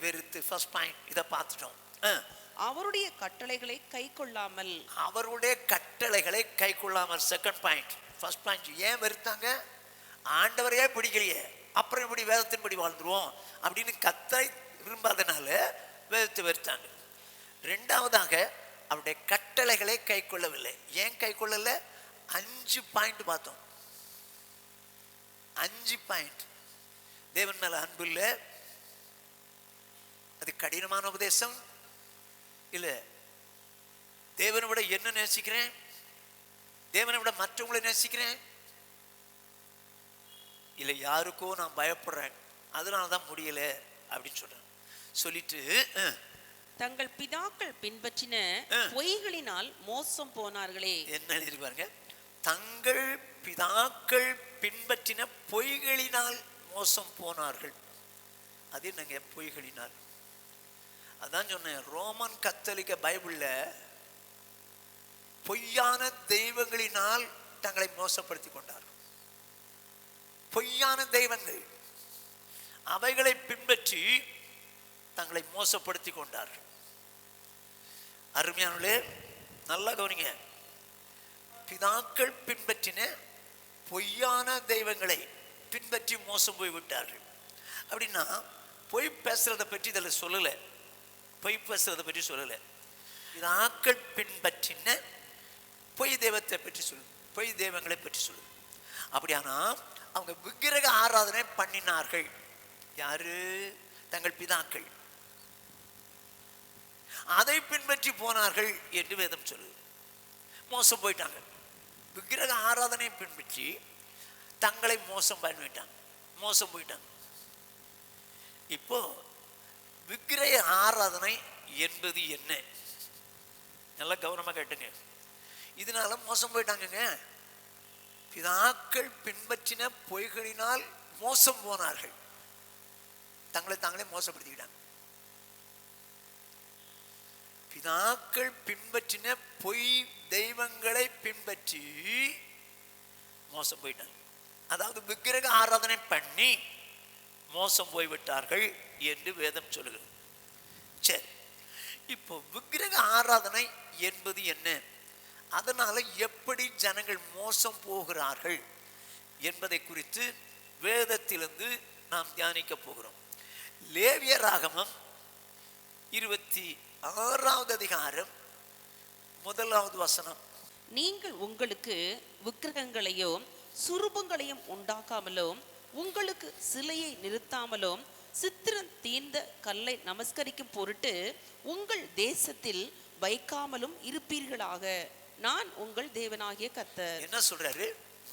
வெறுத்து ஃபர்ஸ்ட் பாயிண்ட் இத பார்த்துட்டோம். அவருடைய கட்டளைகளை கை கொள்ளாமல் செகண்ட் பாயிண்ட். ஃபர்ஸ்ட் பாயிண்ட் ஏன் வெறுத்தாங்க? ஆண்டவரையே பிடிக்கலையே, அப்புறம் இப்படி வேதத்தின்படி வாழ்ந்துருவோம் அப்படின்னு கர்த்தரை விரும்பாதனால வேதத்தை வெறுத்தாங்க. இரண்டாவதாக அவருடைய கட்டளைகளை கை கொள்ளவில்லை. ஏன் கை கொள்ளல? 5 பாயிண்ட் பார்த்தோம். 5 பாயிண்ட். தேவன் மேல அன்பு இல்லை, அது கடினமான உபதேசம். இல்ல தேவனை விட என்ன நேசிக்கிறேன், தேவனை விட மற்றவங்களை நேசிக்கிறேன், இல்ல யாருக்கோ நான் பயப்படுறேன் அதனாலதான் முடியல அப்படின்னு சொல்றேன். சொல்லிட்டு தங்கள் பிதாக்கள் பின்பற்றின பொய்களினால் மோசம் போனார்களே. என்ன எழுதிருப்பாருங்க? தங்கள் பிதாக்கள் பின்பற்றின பொய்களினால் மோசம் போனார்கள். அது என்னங்க பொய்களினால்? அதான் சொன்னேன், ரோமன் கத்தோலிக்க பைபிள்ல பொய்யான தெய்வங்களினால் தங்களை மோசப்படுத்தி கொண்டார்கள். பொய்யான தெய்வங்கள், அவைகளை பின்பற்றி தங்களை மோசப்படுத்தி கொண்டார்கள். அருமையானவர்களே, நல்லா கவனிங்க. பிதாக்கள் பின்பற்றின பொய்யான தெய்வங்களை பின்பற்றி மோசம் போய் விட்டார்கள். அப்படின்னா பொய் பேசுறதை பற்றி இதில் சொல்லலை. பொய் பேசுறதை பற்றி சொல்லலை. பிதாக்கள் பின்பற்றின பொய் தெய்வத்தை பற்றி சொல்லு, பொய் தெய்வங்களை பற்றி சொல்லு. அப்படியானா அவங்க விக்கிரக ஆராதனை பண்ணினார்கள். யாரு? தங்கள் பிதாக்கள். அதை பின்பற்றி போனார்கள் என்று வேதம் சொல்லுது. மோசம் போயிட்டாங்க. விக்கிரக ஆராதனை பின்பற்றி தங்களை மோசம் பண்ணிட்டாங்க, மோசம் போயிட்டாங்க. இப்போ விக்கிரக ஆராதனை என்பது என்ன? நல்லா கவனமா கேட்டுங்க. இதனால மோசம் போயிட்டாங்க. பிதாக்கள் பின்பற்றின பொய்களினால் மோசம் போனார்கள். தங்களை தாங்களே மோசப்படுத்திக்கிட்டாங்க. பிதாக்கள் பின்பற்றின பொய் தெய்வங்களை பின்பற்றி மோசம் போயிட்டாங்க. அதாவது விக்கிரக ஆராதனை பண்ணி மோசம் போய்விட்டார்கள் என்று வேதம் சொல்லுகிறது. சரி, இப்போ விக்கிரக ஆராதனை என்பது என்ன, அதனால எப்படி ஜனங்கள் மோசம் போகிறார்கள் என்பதை குறித்து வேதத்திலிருந்து நாம் தியானிக்க போகிறோம். லேவியராகமம் 26வது அதிகாரம் 1வது வசனம். நீங்கள் உங்களுக்கு விக்கிரகங்களையோ சுரூபங்களையும் உண்டாக்காமலோ உங்களுக்கு சிலையை நிறுத்தாமலோ சித்திரம் தீர்ந்த கல்லை நமஸ்கரிக்கும் பொருட்டு உங்கள் தேசத்தில் வைக்காமலும் இருப்பீர்களாக. நான் உங்கள் தேவனாகிய கர்த்தர். என்ன சொல்றாரு?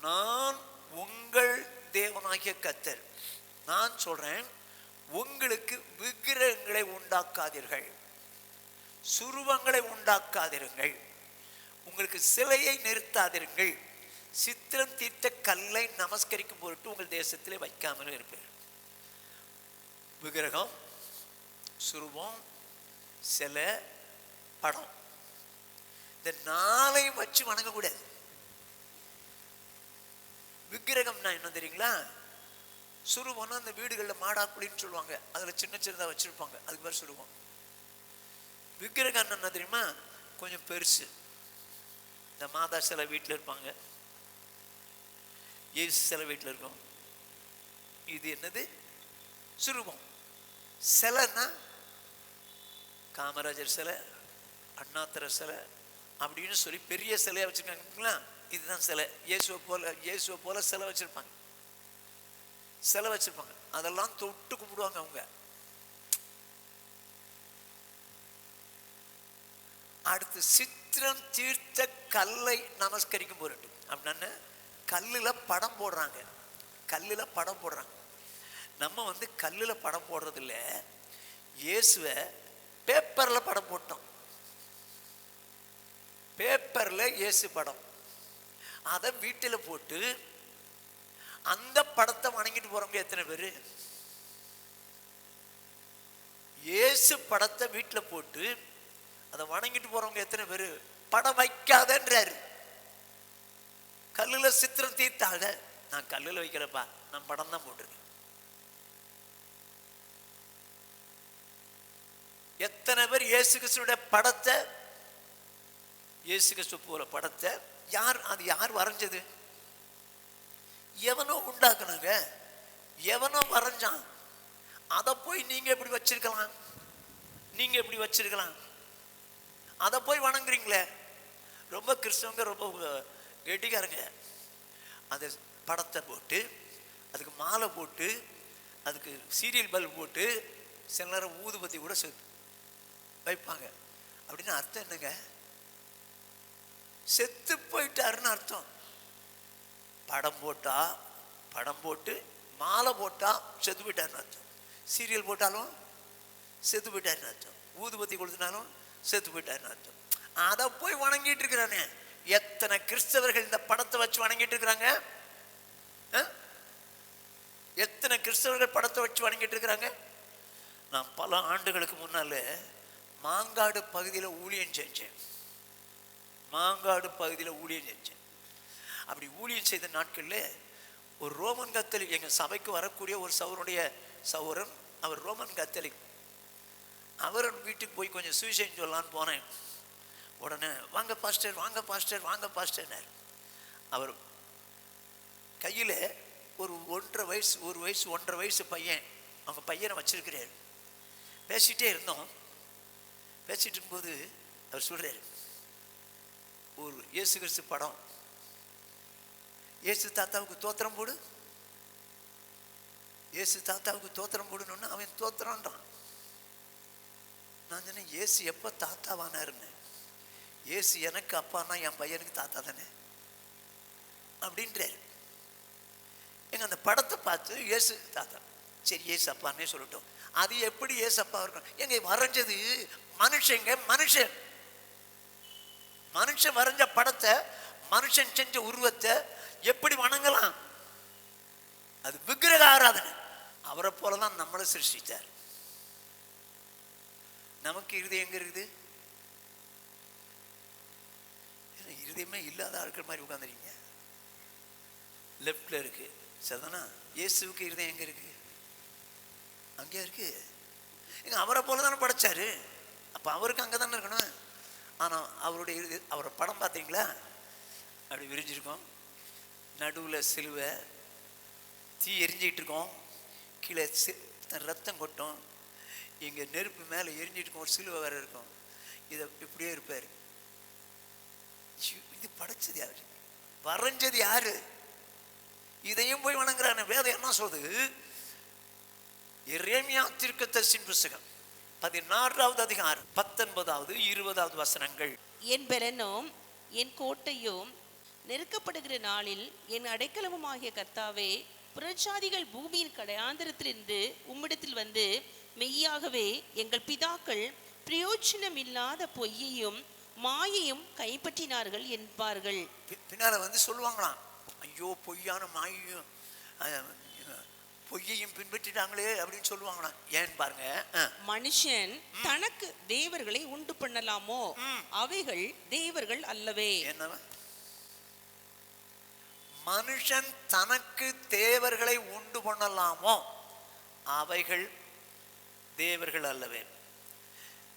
நான் உங்கள் தேவனாகிய கர்த்தர். நான் சொல்றேன், உங்களுக்கு விக்கிரகங்களை உண்டாக்காதீர்கள், சுரூபங்களை உண்டாக்காதீர்கள், உங்களுக்கு சிலையை நிறுத்தாதீர்கள், சித்திரம் தீர்த்த கல்லை நமஸ்கரிக்கும் பொருட்டு உங்கள் தேசத்திலே வைக்காமல் இருப்பீர்கள். விக்கிரகம், சுரூபம், சிலை, படம், இந்த நாளையும் வச்சு வணங்கக்கூடாது. விக்கிரகம்னா என்ன தெரியுங்களா? சுரூபம்னா அந்த வீடுகளில் மாடாக்குழின்னு சொல்லுவாங்க, அதில் சின்ன சின்னதாக வச்சுருப்பாங்க, அதுக்கு பேர் சுரூபம். விக்கிரகம் என்ன தெரியுமா? கொஞ்சம் பெருசு. இந்த மாதா சில வீட்டில் இருப்பாங்க, இயேசு சில வீட்டில் இருக்கும். இது என்னது? சுரூபம். சிலைன்னா காமராஜர் சிலை, அண்ணாத்திர சிலை அப்படின்னு சொல்லி பெரிய சிலையாக வச்சுருக்காங்களா, இதுதான் சிலை. இயேசுவை போல சிலை வச்சுருப்பாங்க, சிலை வச்சிருப்பாங்க, அதெல்லாம் தொட்டு கும்பிடுவாங்க அவங்க. அடுத்து சித்திரம் தீர்த்த கல்லை நமஸ்கரிக்கும் பொருட்டு அப்படின்னா கல்லில் படம் போடுறாங்க. கல்லில் படம் போடுறாங்க. நம்ம கல்லில் படம் போடுறது இல்லை, இயேசுவை பேப்பரில் படம் போட்டோம். பேப்பரில் இயேசு படம், அதை வீட்டில் போட்டு அந்த படத்தை வணங்கிட்டு போறவங்க எத்தனை பேரு? இயேசு படத்தை வீட்டில் போட்டு அதை வணங்கிட்டு போறவங்க எத்தனை பேரு? படம் வைக்காதன்றாரு. கல்லுல சித்திரம் தீர்த்தாங்க, நான் கல்லுல வைக்கிறப்பா, நான் படம் தான் போட்டிருக்கேன். எத்தனை பேர் இயேசு கிறிஸ்துவோட படத்தை, இயேசு கிறிஸ்து போல படத்தை அது யார் வரைஞ்சது? எவனோ உண்டாக்குனாங்க, எவனோ வரைஞ்சான். அதை போய் நீங்க எப்படி வச்சிருக்கலாம்? நீங்க எப்படி வச்சிருக்கலாம்? அதை போய் வணங்குறீங்களே. ரொம்ப கிறிஸ்தவங்க ரொம்ப கெட்டிக்காரங்க. அந்த படத்தை போட்டு அதுக்கு மாலை போட்டு அதுக்கு சீரியல் பல்ப் போட்டு சில நேரம் ஊதுபத்தி கூட வைப்பாங்க. அப்படின்னு அர்த்தம் என்னங்க? செத்து போயிட்டாருன்னு அர்த்தம். படம் போட்டா, படம் போட்டு மாலை போட்டா செத்து போயிட்டாருன்னு அர்த்தம். சீரியல் போட்டாலும் செத்து போயிட்டாருன்னு அர்த்தம். ஊதுபத்தி கொடுத்தினாலும் செத்து போயிட்டாருன்னு அர்த்தம். அதை போய் வணங்கிட்டு இருக்கிறானே. எத்தனை கிறிஸ்தவர்கள் இந்த படத்தை வச்சு வணங்கிட்டு இருக்கிறாங்க? எத்தனை கிறிஸ்தவர்கள் படத்தை வச்சு வணங்கிட்டு இருக்கிறாங்க? நான் பல ஆண்டுகளுக்கு முன்னால மாங்காடு பகுதியில் ஊழியம் செஞ்சேன். மாங்காடு பகுதியில் ஊழியம் செஞ்சேன். அப்படி ஊழியம் செய்த நாட்களில் ஒரு ரோமன் கத்தோலிக், எங்கள் சபைக்கு வரக்கூடிய ஒரு சகோதரன், அவர் ரோமன் கத்தோலிக். அவர் வீட்டுக்கு போய் கொஞ்சம் சுவிசேஷம் சொல்லலான்னு போனேன். உடனே வாங்க பாஸ்டர், வாங்க பாஸ்டர், வாங்க பாஸ்டர்னார். அவர் கையில் ஒரு 1.5 வயசு பையன், அவங்க பையனை வச்சிருக்கிறார். பேசிகிட்டே இருந்தோம். பேசிட்டு இருக்கும்போது அவர் சொல்கிறார், ஒரு இயேசு கிறிஸ்து படம், இயேசு தாத்தாவுக்கு தோத்திரம் போடு, இயேசு தாத்தாவுக்கு தோத்திரம் போடுன்னு அவன் தோத்திரம்ன்றான். நான் சொன்னேன், இயேசு எப்போ தாத்தாவானாருன்னு? இயேசு எனக்கு அப்பான்னா என் பையனுக்கு தாத்தா தானே அப்படின்றாரு. எங்க அந்த படத்தை பார்த்து இயேசு தாத்தா, சரி இயேசு அப்பான்னே சொல்லட்டும். அது எப்படி இயேசு அப்பா இருக்கும்? எங்க வரைஞ்சது மனுஷன் வரைஞ்ச படத்தை, மனுஷன் செஞ்ச உருவத்தை எப்படி வணங்கலாம்? அது விக்கிரக ஆராதனை. அவரை போலதான் நம்மளை சிருஷ்டித்தார். நமக்கு இருதயம் எங்க இருக்குது? இருதயமே இல்லாத ஆட்கள் மாதிரி உட்காந்துருக்கீங்க. லெப்ட்ல இருக்கு, சரிதானா? இயேசுவுக்கு இருதயம் எங்க இருக்கு? அங்கே இருக்கு. எங்க அவரை போல தானே படைச்சாரு, அப்ப அவருக்கு அங்கே தானே இருக்கணும். ஆனா அவரோட படம் பார்த்தீங்களா? அப்படி விரிஞ்சிருக்கோம், நடுவில் சிலுவை, தீ எரிஞ்சிட்டு இருக்கோம், கீழே ரத்தம் கொட்டும், இங்கே நெருப்பு மேலே எரிஞ்சிட்டு ஒரு சிலுவை வேற இருக்கும். இதை இப்படியே இருப்பார். இது படைச்சது யாரு? வரைஞ்சது யாரு? இதையும் போய் வணங்குறான. வேதம் என்ன சொல்லுது? எரேமியா தீர்க்கதரிசியின் புத்தகம் 16வது அதிகாரம் 19வது 20வது வசனங்கள். என் பெலனும் என் கோட்டையும் நெருக்கப்படுகிற நாளில் என் அடைக்கலமுமாகிய கர்த்தாவே, புறஜாதிகள் பூமியின் கடையாந்திரத்திலிருந்து உம்மிடத்தில் வந்து மெய்யாகவே எங்கள் பிதாக்கள் பிரயோஜனம் இல்லாத பொய்யையும் மாயையும் கைப்பற்றினார்கள் என்பார்கள். பின்னால வந்து சொல்லுவாங்களாம், ஐயோ பொய்யான மாயையும் பொய்யையும் பின்பற்றிட்டாங்களே அப்படின்னு சொல்லுவாங்களாம். ஏன் பாருங்க, மனுஷன் தனக்கு தேவர்களை உண்டு பண்ணலாமோ? அவைகள் தேவர்கள் அல்லவே. என்னவா? மனுஷன் தனக்கு தேவர்களை உண்டு பண்ணலாமோ? அவைகள் தேவர்கள் அல்லவே.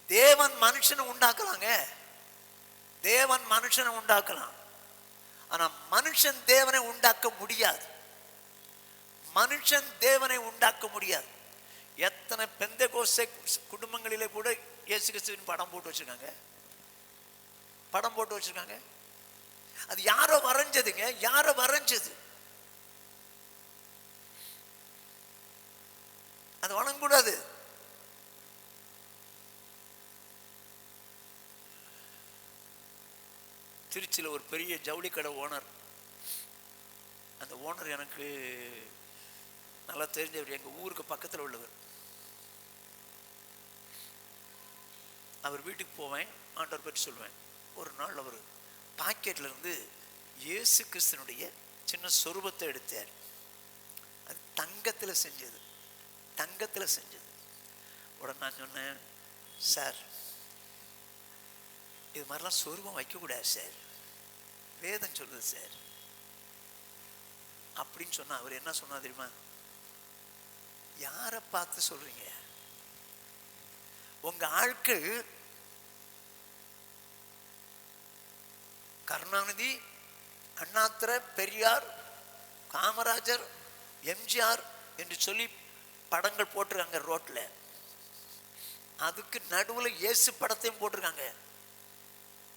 தேவன் மனுஷனை உண்டாக்கலாங்க. தேவன் மனுஷனை உண்டாக்கலாம். ஆனா மனுஷன் தேவனை உண்டாக்க முடியாது. மனுஷன் தேவனை உண்டாக்க முடியாது. எத்தனை பெந்தெகோஸ்தே குடும்பங்களிலே கூட இயேசு கிறிஸ்துவின் படம் போட்டு வச்சிருக்காங்க. படம் போட்டு வச்சிருக்காங்க. அது யாரோ வரைஞ்சதுங்க. யாரோ வரைஞ்சது. அது வணங்கக்கூடாது. திருச்சியில் ஒரு பெரிய ஜவுளி கடை ஓனர். அந்த ஓனர் எனக்கு நல்லா தெரிஞ்சவர். எங்கள் ஊருக்கு பக்கத்தில் உள்ளவர். அவர் வீட்டுக்கு போவேன், ஆண்டவர் பற்றி சொல்லுவேன். ஒரு நாள் அவர் பாக்கெட்ல இருந்து இயேசு கிறிஸ்தனுடைய சின்ன சொரூபத்தை எடுத்தார். அது தங்கத்தில் செஞ்சது. தங்கத்தில் செஞ்சது. உடனே நான் சொன்னேன், சார் இது மாதிரிலாம் சொரூபம் வைக்கக்கூடாது சார், வேதம் சொல்லுது சார் அப்படின்னு சொன்னா. அவர் என்ன சொன்னா தெரியுமா? யாரை பார்த்து சொல்றீங்க? உங்க ஆட்கள் கருணாநிதி, அண்ணாதுரை, பெரியார், காமராஜர், எம்ஜிஆர் என்று சொல்லி படங்கள் போட்டிருக்காங்க ரோட்ல. அதுக்கு நடுவில் இயேசு படத்தையும் போட்டிருக்காங்க.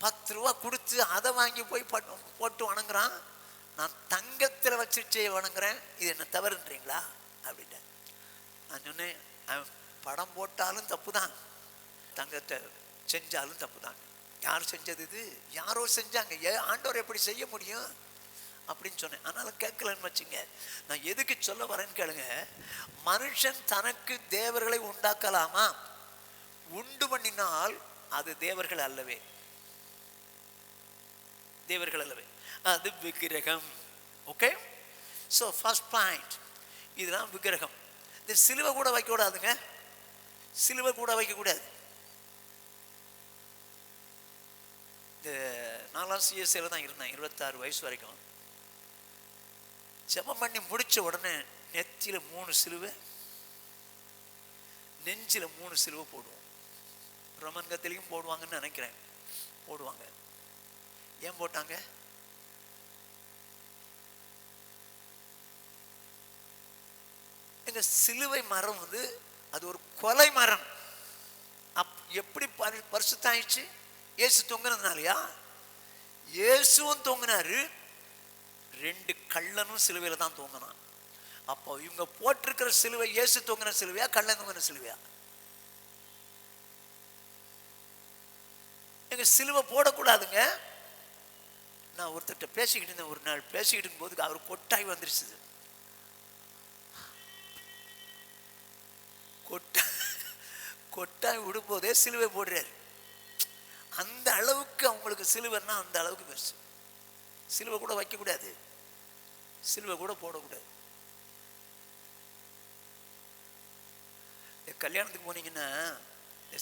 10 ரூபா கொடுத்து அதை வாங்கி போய் போட்டு வணங்குறான். நான் தங்கத்தில் வச்சுட்டு வணங்குறேன், இது என்ன தவறுன்றீங்களா அப்படின்ட்டு. நான் சொன்னேன், படம் போட்டாலும் தப்பு தான், தங்கத்தை செஞ்சாலும் தப்பு தான். யார் செஞ்சது? இது யாரோ செஞ்சாங்க. ஆண்டவர் எப்படி செய்ய முடியும் அப்படின்னு சொன்னேன். ஆனாலும் கேட்கலன்னு வச்சுங்க. நான் எதுக்கு சொல்ல வரேன்னு கேளுங்க. மனுஷன் தனக்கு தேவர்களை உண்டாக்கலாமா? உண்டு பண்ணினால் அது தேவர்கள் அல்லவே. தேவர்கள் அல்லவே, அது விக்கிரகம். ஓகே, ஸோ ஃபர்ஸ்ட் பாயிண்ட், இதெல்லாம் விக்கிரகம். இந்த சிலுவை கூட வைக்க கூடாதுங்க. சிலுவை கூட வைக்கக்கூடாது. இந்த 4ஆம் சிஎஸ்சியில் தான் இருந்தேன் 26 வயசு வரைக்கும். ஜெபம் பண்ணி முடிச்ச உடனே நெத்தியில 3 சிலுவை, நெஞ்சில 3 சிலுவை போடுவோம். ரோமன் கத்திலையும் போடுவாங்கன்னு நினைக்கிறேன். போடுவாங்க. ஏன் போட்டாங்க? இந்த சிலுவை மரம் வந்து அது ஒரு கொலை மரம். எப்படி பரிசுத்தாயிடுச்சு? இயேசு தொங்குனதுனாலயா? இயேசுவும் தொங்குனாரு, 2 கள்ளனும் சிலுவையில தான் தொங்குனான். அப்போ இவங்க போட்டிருக்கிற சிலுவை இயேசு தொங்குன சிலுவையா, கள்ளன் தொங்குன சிலுவையா? எங்க சிலுவை போடக்கூடாதுங்க. நான் ஒருத்தர்கிட்ட பேசிக்கிட்டு இருந்தேன். ஒரு நாள் பேசிக்கிட்டு இருக்கும்போது அவர் கொட்டாய் வந்துருச்சு. கொட்டாய் விடும்போதே சிலுவை போடுறாரு. அந்த அளவுக்கு அவங்களுக்கு சிலுவைன்னா அந்த அளவுக்கு பெருசு. சிலுவை கூட வைக்கக்கூடாது, சிலுவை கூட போடக்கூடாது. கல்யாணத்துக்கு போனீங்கன்னா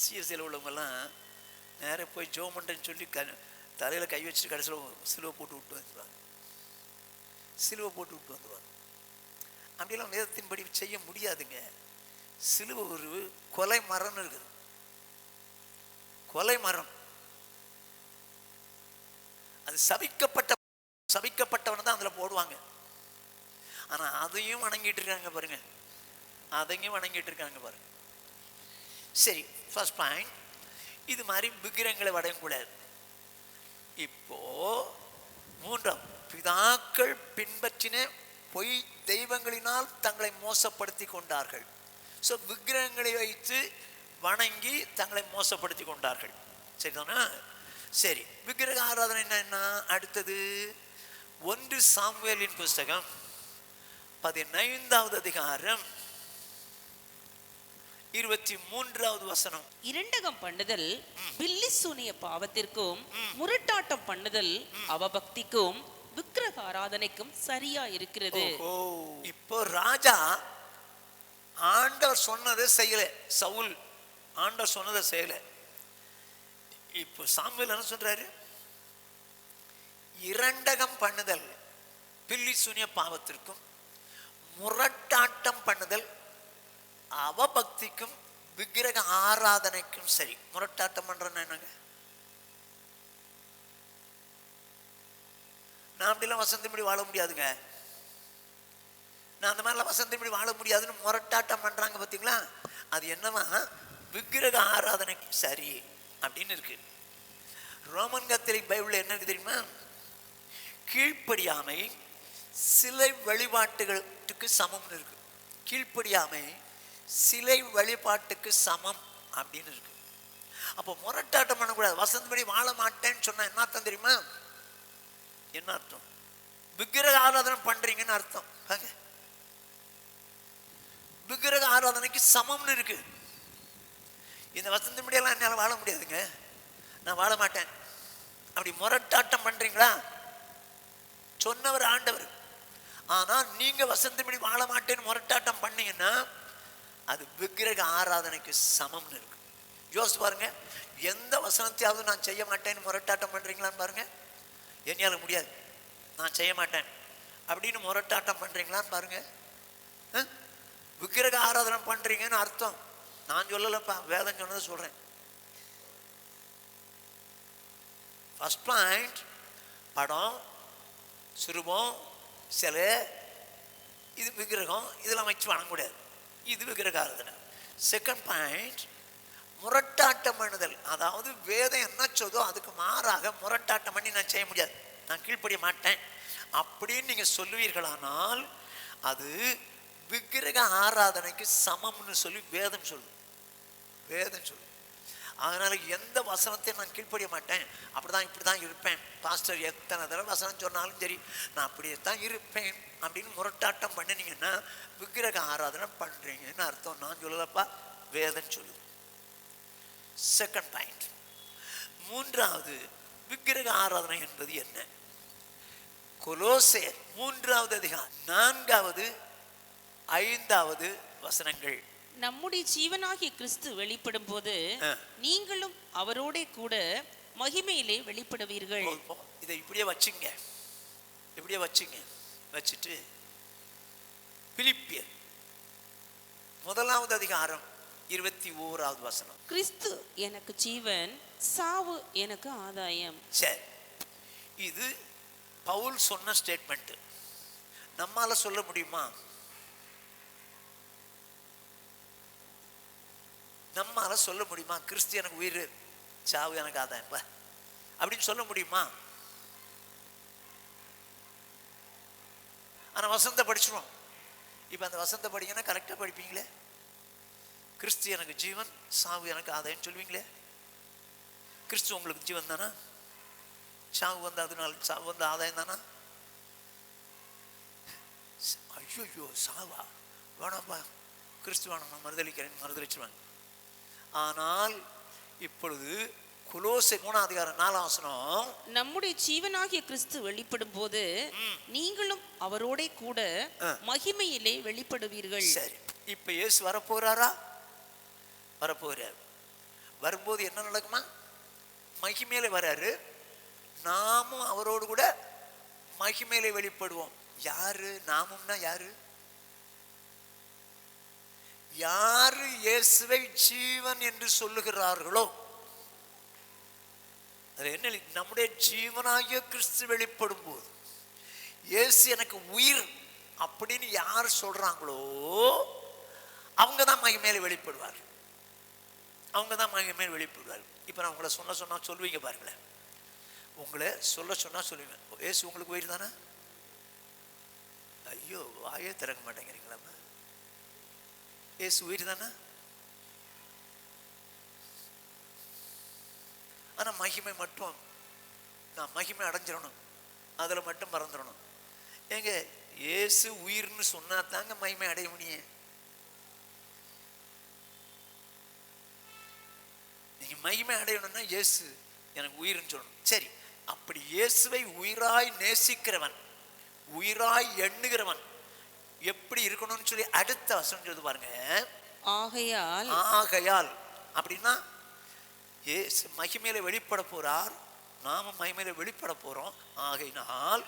சிஎஸ்சியில் உள்ளவங்கெல்லாம் நேராக போய் ஜோம் பண்ணுறேன்னு சொல்லி தலையில் கை வச்சுட்டு கடைசியில் சிலுவை போட்டு விட்டு வந்துடுவாங்க. சிலுவை போட்டு விட்டு வந்துடுவாங்க. அப்படியெல்லாம் வேதத்தின்படி செய்ய முடியாதுங்க. சிலுவை ஒரு கொலை மரம்னு இருக்குது. கொலை மரம். அது சபிக்கப்பட்டவனை தான் அதில் போடுவாங்க. ஆனால் அதையும் வணங்கிட்டு இருக்காங்க பாருங்க. அதையும் வணங்கிட்டு இருக்காங்க பாருங்க. சரி, ஃபர்ஸ்ட் பாயிண்ட், இது மாதிரி விக்கிரகங்களை வணங்கக்கூடாது. இப்போ மூன்றாம், பிதாக்கள் பின்பற்றின பொய் தெய்வங்களினால் தங்களை மோசப்படுத்தி கொண்டார்கள். ஸோ விக்கிரகங்களை வைத்து வணங்கி தங்களை மோசப்படுத்தி கொண்டார்கள். சரிதானா? சரி, விக்கிரக ஆராதனை என்ன? அடுத்தது 1 சாமுவேலின் புஸ்தகம் 15வது அதிகாரம் 23வது வசனம். இரண்டகம் பண்ணுதல் பில்லி சூனிய பாவத்திற்கும் முரட்டாட்டம் பண்ணுதல் அவபக்திக்கும் விக்கிரக ஆராதனைக்கும் சரியா இருக்கிறது. இப்போ ராஜா ஆண்டவர் சொன்னதை செய்யல, சவுல் ஆண்டவர் சொன்னதை செய்யல. இப்போ சாமுவேல் என்ன சொல்றாரு? இரண்டகம் பண்ணுதல் பில்லி சூனிய பாவத்திற்கும் முரட்டாட்டம் பண்ணுதல் அவபக்திக்கும் விக்கிரக ஆராதனைக்கும் சரி. முரட்டாட்டம் பண்றேன்னு என்னங்க? நான் அப்படிலாம் வசந்தபடி வாழ முடியாதுங்க, நான் அந்த மாதிரிலாம் வசந்தபடி வாழ முடியாதுன்னு முரட்டாட்டம் பண்றாங்க பார்த்தீங்களா? அது என்னவா? விக்கிரக ஆராதனைக்கு சரி அப்படின்னு இருக்கு. ரோமன் கத்தோலிக்க பைபிள்ல என்ன இருக்கு தெரியுமா? கீழ்ப்படியாமை சிலை வழிபாட்டுகளுக்கு சமம்னு இருக்கு. கீழ்ப்படியாமை சிலை வழிபாட்டுக்கு சமம் அப்படின்னு இருக்கு. அப்போ முரட்டாட்டம் பண்ணக்கூடாது. வசந்தபடி வாழ மாட்டேன்னு சொன்னா என்ன அர்த்தம் தெரியுமா? என்ன அர்த்தம்? விக்கிரக ஆராதனை பண்றீங்கன்னு அர்த்தம். விக்கிரக ஆராதனைக்கு சமம்னு இருக்கு. இந்த வசந்தபடியெல்லாம் என்னால் வாழ முடியாதுங்க, நான் வாழ மாட்டேன் அப்படி முரட்டாட்டம் பண்றீங்களா? சொன்னவர் ஆண்டவர். ஆனா நீங்க வசந்தபடி வாழ மாட்டேன்னு முரட்டாட்டம் பண்ணீங்கன்னா அது விக்கிரக ஆராதனைக்கு சமம்னு இருக்கு. யோசிச்சு பாருங்க, எந்த வசனத்தையாவது நான் செய்ய மாட்டேன்னு முரட்டாட்டம் பண்றீங்களான்னு பாருங்க. என்னால முடியாது, நான் செய்ய மாட்டேன் அப்படின்னு முரட்டாட்டம் பண்றீங்களான்னு பாருங்க. விக்கிரக ஆராதனை பண்றீங்கன்னு அர்த்தம். நான் சொல்லலப்பா, வேதம் சொன்னதை சொல்றேன். ஃபர்ஸ்ட் பாயிண்ட், படம், சுரூபம், சிலை, இது விக்கிரகம், இதெல்லாம் வச்சு வணங்கக்கூடாது, இது விக்கிரக ஆராதனை. செகண்ட் பாயிண்ட், முரட்டாட்டம் பண்ணுதல். அதாவது வேதம் என்ன சொல்தோ அதுக்கு மாறாக முரட்டாட்டம் பண்ணி நான் செய்ய முடியாது, நான் கீழ்ப்படிய மாட்டேன் அப்படின்னு நீங்க சொல்லுவீர்களானால் அது விக்கிரக ஆராதனைக்கு சமம்னு சொல்லி வேதம் சொல்லு. வேதம் சொல்லு. அதனால எந்த வசனத்தையும் நான் கீழ்ப்படிய மாட்டேன், அப்படிதான் இப்படிதான் இருப்பேன், பாஸ்டர் எத்தனை தடவை வசனம் சொன்னாலும் சரி நான் அப்படியே தான் இருப்பேன் அப்படின்னு முரட்டாட்டம் பண்ணினீங்கன்னா விக்கிரக ஆராதனை பண்றீங்கன்னு அர்த்தம். நான் சொல்லலப்பா, வேதம் சொல்லு. செகண்ட் பாயிண்ட், மூன்றாவது, விக்கிரக ஆராதனை என்பது என்ன? கொலோசேயர் 3வது அதிகாரம் 4வது 5வது வசனங்கள். நம்முடைய ஜீவனாகிய கிறிஸ்து வெளிப்படும் போது நீங்களும் அவரோட கூட மகிமையிலே வெளிப்படுவீர்கள். இதை இப்படியே வச்சுங்க, இப்படியே வச்சுங்க. வச்சுட்டு பிலிப்பியர் 1வது அதிகாரம் 21வது வசனம். கிறிஸ்து எனக்கு ஜீவன், சாவு எனக்கு ஆதாயம். சரி, இது பவுல் சொன்ன ஸ்டேட்மெண்ட். நம்மால சொல்ல முடியுமா? நம்மால சொல்ல முடியுமா கிறிஸ்து எனக்கு உயிர், சாவு எனக்கு ஆதாயம் அப்படின்னு சொல்ல முடியுமா? ஆனா வசந்த படிச்சிருவோம். இப்ப அந்த வசந்த படிங்கன்னா கரெக்டா படிப்பீங்களே? கிறிஸ்து எனக்கு ஜீவன், சாவு எனக்கு ஆதாயம் சொல்லுவீங்களே? கிறிஸ்து உங்களுக்கு ஜீவன் தானா? சாவு வந்து அதனால சாவு வந்து ஆதாயம் தானா? ஐயோ சாவா வேணாப்பா, கிறிஸ்து வேணாம், நான் மறுதளிக்கிறேன், மறுதளிச்சுவாங்க. ஆனால் இப்பொழுது கொலோசை 3வது அதிகாரம் 4வது வசனம், நம்முடைய ஜீவனாகிய கிறிஸ்து வெளிப்படும் போது நீங்களும் அவரோட கூட மகிமையிலே வெளிப்படுவீர்கள். சரி, இப்ப இயேசு வரப்போறாரா? வரப்போறார். வரும்போது என்ன நடக்குமா? மகிமையிலே வராரு, நாமும் அவரோடு கூட மகிமையிலே வெளிப்படுவோம். யாரு நாமும்னா? யாரு யாரு இயேசுவை ஜீவன் என்று சொல்லுகிறார்களோ அது என்ன? நம்முடைய ஜீவனாகிய கிறிஸ்து வெளிப்படும் போது இயேசு எனக்கு உயிர் அப்படின்னு யார் சொல்றாங்களோ அவங்க தான் மகிமையில வெளிப்படுவார். அவங்க தான் மகிமையில வெளிப்படுவார். இப்போ நான் உங்களை சொன்னா சொல்லுவீங்க பாருங்களேன். உங்களை சொன்னா சொல்லுவீங்க, ஏசு உங்களுக்கு உயிர் தானே? ஐயோ, வாயே திறக்க மாட்டேங்கிறீங்களா? ஏசு உயிர் தானே? ஆனா மகிமை மட்டும், நான் மகிமை அடைஞ்சிடணும், அதுல மட்டும் மறந்துடணும். ஏங்க, ஏசு உயிர்னு சொன்னா தாங்க மகிமை அடைய முடியும். நீங்க மகிமை அடையணும்னா இயேசு எனக்கு உயிர்னு சொல்லணும். சரி, அப்படி இயேசுவை உயிராய் நேசிக்கிறவன், உயிராய் எண்ணுகிறவன் எப்படி இருக்கணும்னு சொல்லி அடுத்த வசனம் சொல்லுது பாருங்க. ஆகையால் அப்படின்னா இயேசு மகிமையில வெளிப்பட போறார், நாம மகிமையில வெளிப்பட போறோம். ஆகையினால்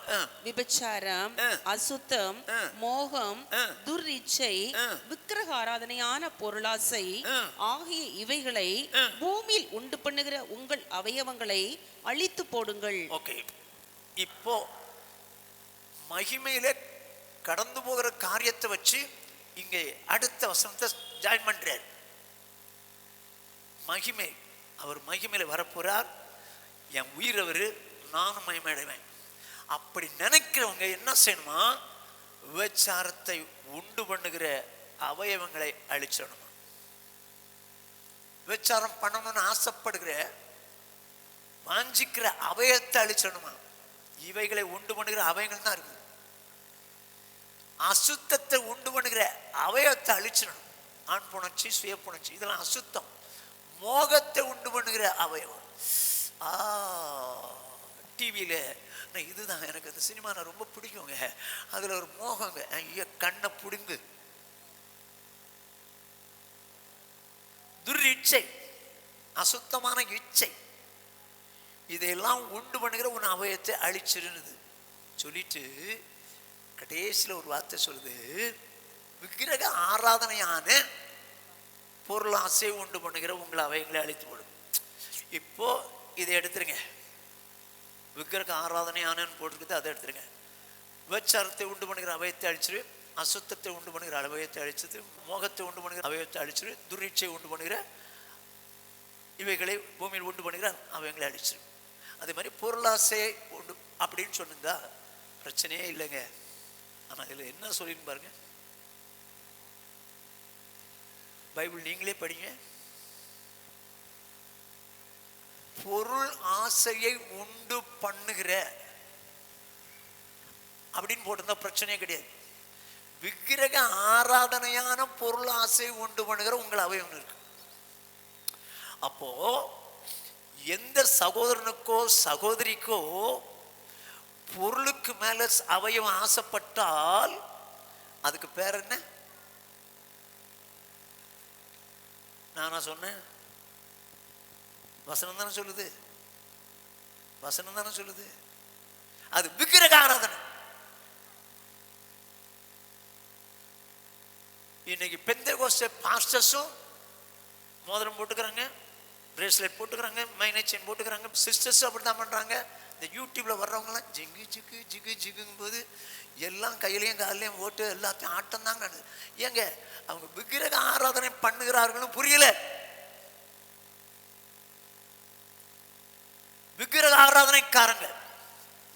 விபச்சாரம், அசுத்தம், மோகம், துர்இச்சை, விக்கிரக ஆராதனையான பொருளாசை ஆகிய இவைகளை பூமியில் உண்டு பண்ணுகிற உங்கள் அவயவங்களை அழித்து போடுங்கள். ஓகே, இப்போ மகிமையில கடந்து போகிற காரியத்தை வச்சு இங்கே அடுத்த வசனத்தை ஜாயின் பண்றார். மகிமை, அவர் மகிமையில வரப்போறார், என் உயிர் அவரு, நானும் மகிமை அடைவேன். அப்படி நினைக்கிறவங்க என்ன செய்யணுமா? விபச்சாரத்தை உண்டு பண்ணுகிற அவயவங்களை அழிச்சிடணுமா? விபச்சாரம் பண்ணணும்னு ஆசைப்படுகிற வாஞ்சிக்கிற அவயத்தை அழிச்சிடணுமா? இவைகளை உண்டு பண்ணுகிற அவயங்கள் தான் இருக்குது. அசுத்தத்தை உண்டு பண்ணுகிற அவயத்தை அழிச்சிடணும். ஆண் புணர்ச்சி, சுய புணர்ச்சி, இதெல்லாம் அசுத்தம். மோகத்தை உண்டு பண்ணுகிற அவயவம், டிவியில இதுதான் எனக்கு அந்த சினிமா நான் ரொம்ப பிடிக்குங்க, அதுல ஒரு மோகங்க, ஐயோ கண்ணை புடுங்கு. துர்இச்சை, அசுத்தமான இச்சை, இதையெல்லாம் உண்டு பண்ணுகிற உன் அவயத்தை அழிச்சிருந்தது சொல்லிட்டு கடைசியில் ஒரு வார்த்தை சொல்லுது, விக்கிரக ஆராதனையான பொருள் ஆசை உண்டு பண்ணுகிற உங்களை அவயங்களை அழித்து போடும். இப்போ இதை எடுத்துருங்க, விக்கிரக ஆராதனையானன்னு போட்டிருக்குது, அதை எடுத்துருங்க. விபச்சாரத்தை உண்டு பண்ணுகிற அவயத்தை அழிச்சிரு, அசுத்தத்தை உண்டு பண்ணுகிற அவயத்தை அழிச்சது, மோகத்தை உண்டு பண்ணுகிற அவயத்தை அழிச்சிரு, துர்இச்சை உண்டு பண்ணுகிற இவைகளை பூமியில் உண்டு பண்ணுகிற அவயங்களை அழிச்சிரு. அதே மாதிரி பொருளாசையை உண்டு அப்படின்னு சொன்னிருந்தா பிரச்சனையே இல்லைங்க. ஆனால் இதில் என்ன சொல்லின்னு பாருங்க, பைபிள் நீங்களே படிங்க. பொருள் ஆசையை உண்டு பண்ணுகிற அப்படின்னு போட்டிருந்தா பிரச்சனையே கிடையாது. விக்கிரக ஆராதனையான பொருள் ஆசை உண்டு பண்ணுகிற உங்கள் அவயவம் இருக்கு. அப்போ எந்த சகோதரனுக்கோ சகோதரிக்கோ பொருளுக்கு மேல அவயவம் ஆசைப்பட்டால் அதுக்கு பேர் என்ன? நானா சொன்னேன்? வசனம் தானே சொல்லுது, வசனம் தானே சொல்லுது. அது விக்கிரக ஆராதனை. இன்னைக்கு பெந்தேகோஸ்தே பாஸ்டர்ஸும் மோதிரம் போட்டுக்கிறாங்க, பிரேஸ்லெட் போட்டுக்கிறாங்க, மைனர் செயின் போட்டுக்கிறாங்க. சிஸ்டர்ஸும் அப்படி தான் பண்ணுறாங்க. இந்த யூடியூப்ல வர்றவங்களாம் ஜிங்கு ஜிகு ஜிகு ஜிகுங்கும் போது எல்லாம் கையிலையும் காலையும் ஓட்டு எல்லாத்தையும் ஆட்டம் தாங்க. ஏங்க, அவங்க விக்கிரக ஆராதனை பண்ணுகிறார்களும் புரியல. விக்கிரக ஆராதனைக்காரங்க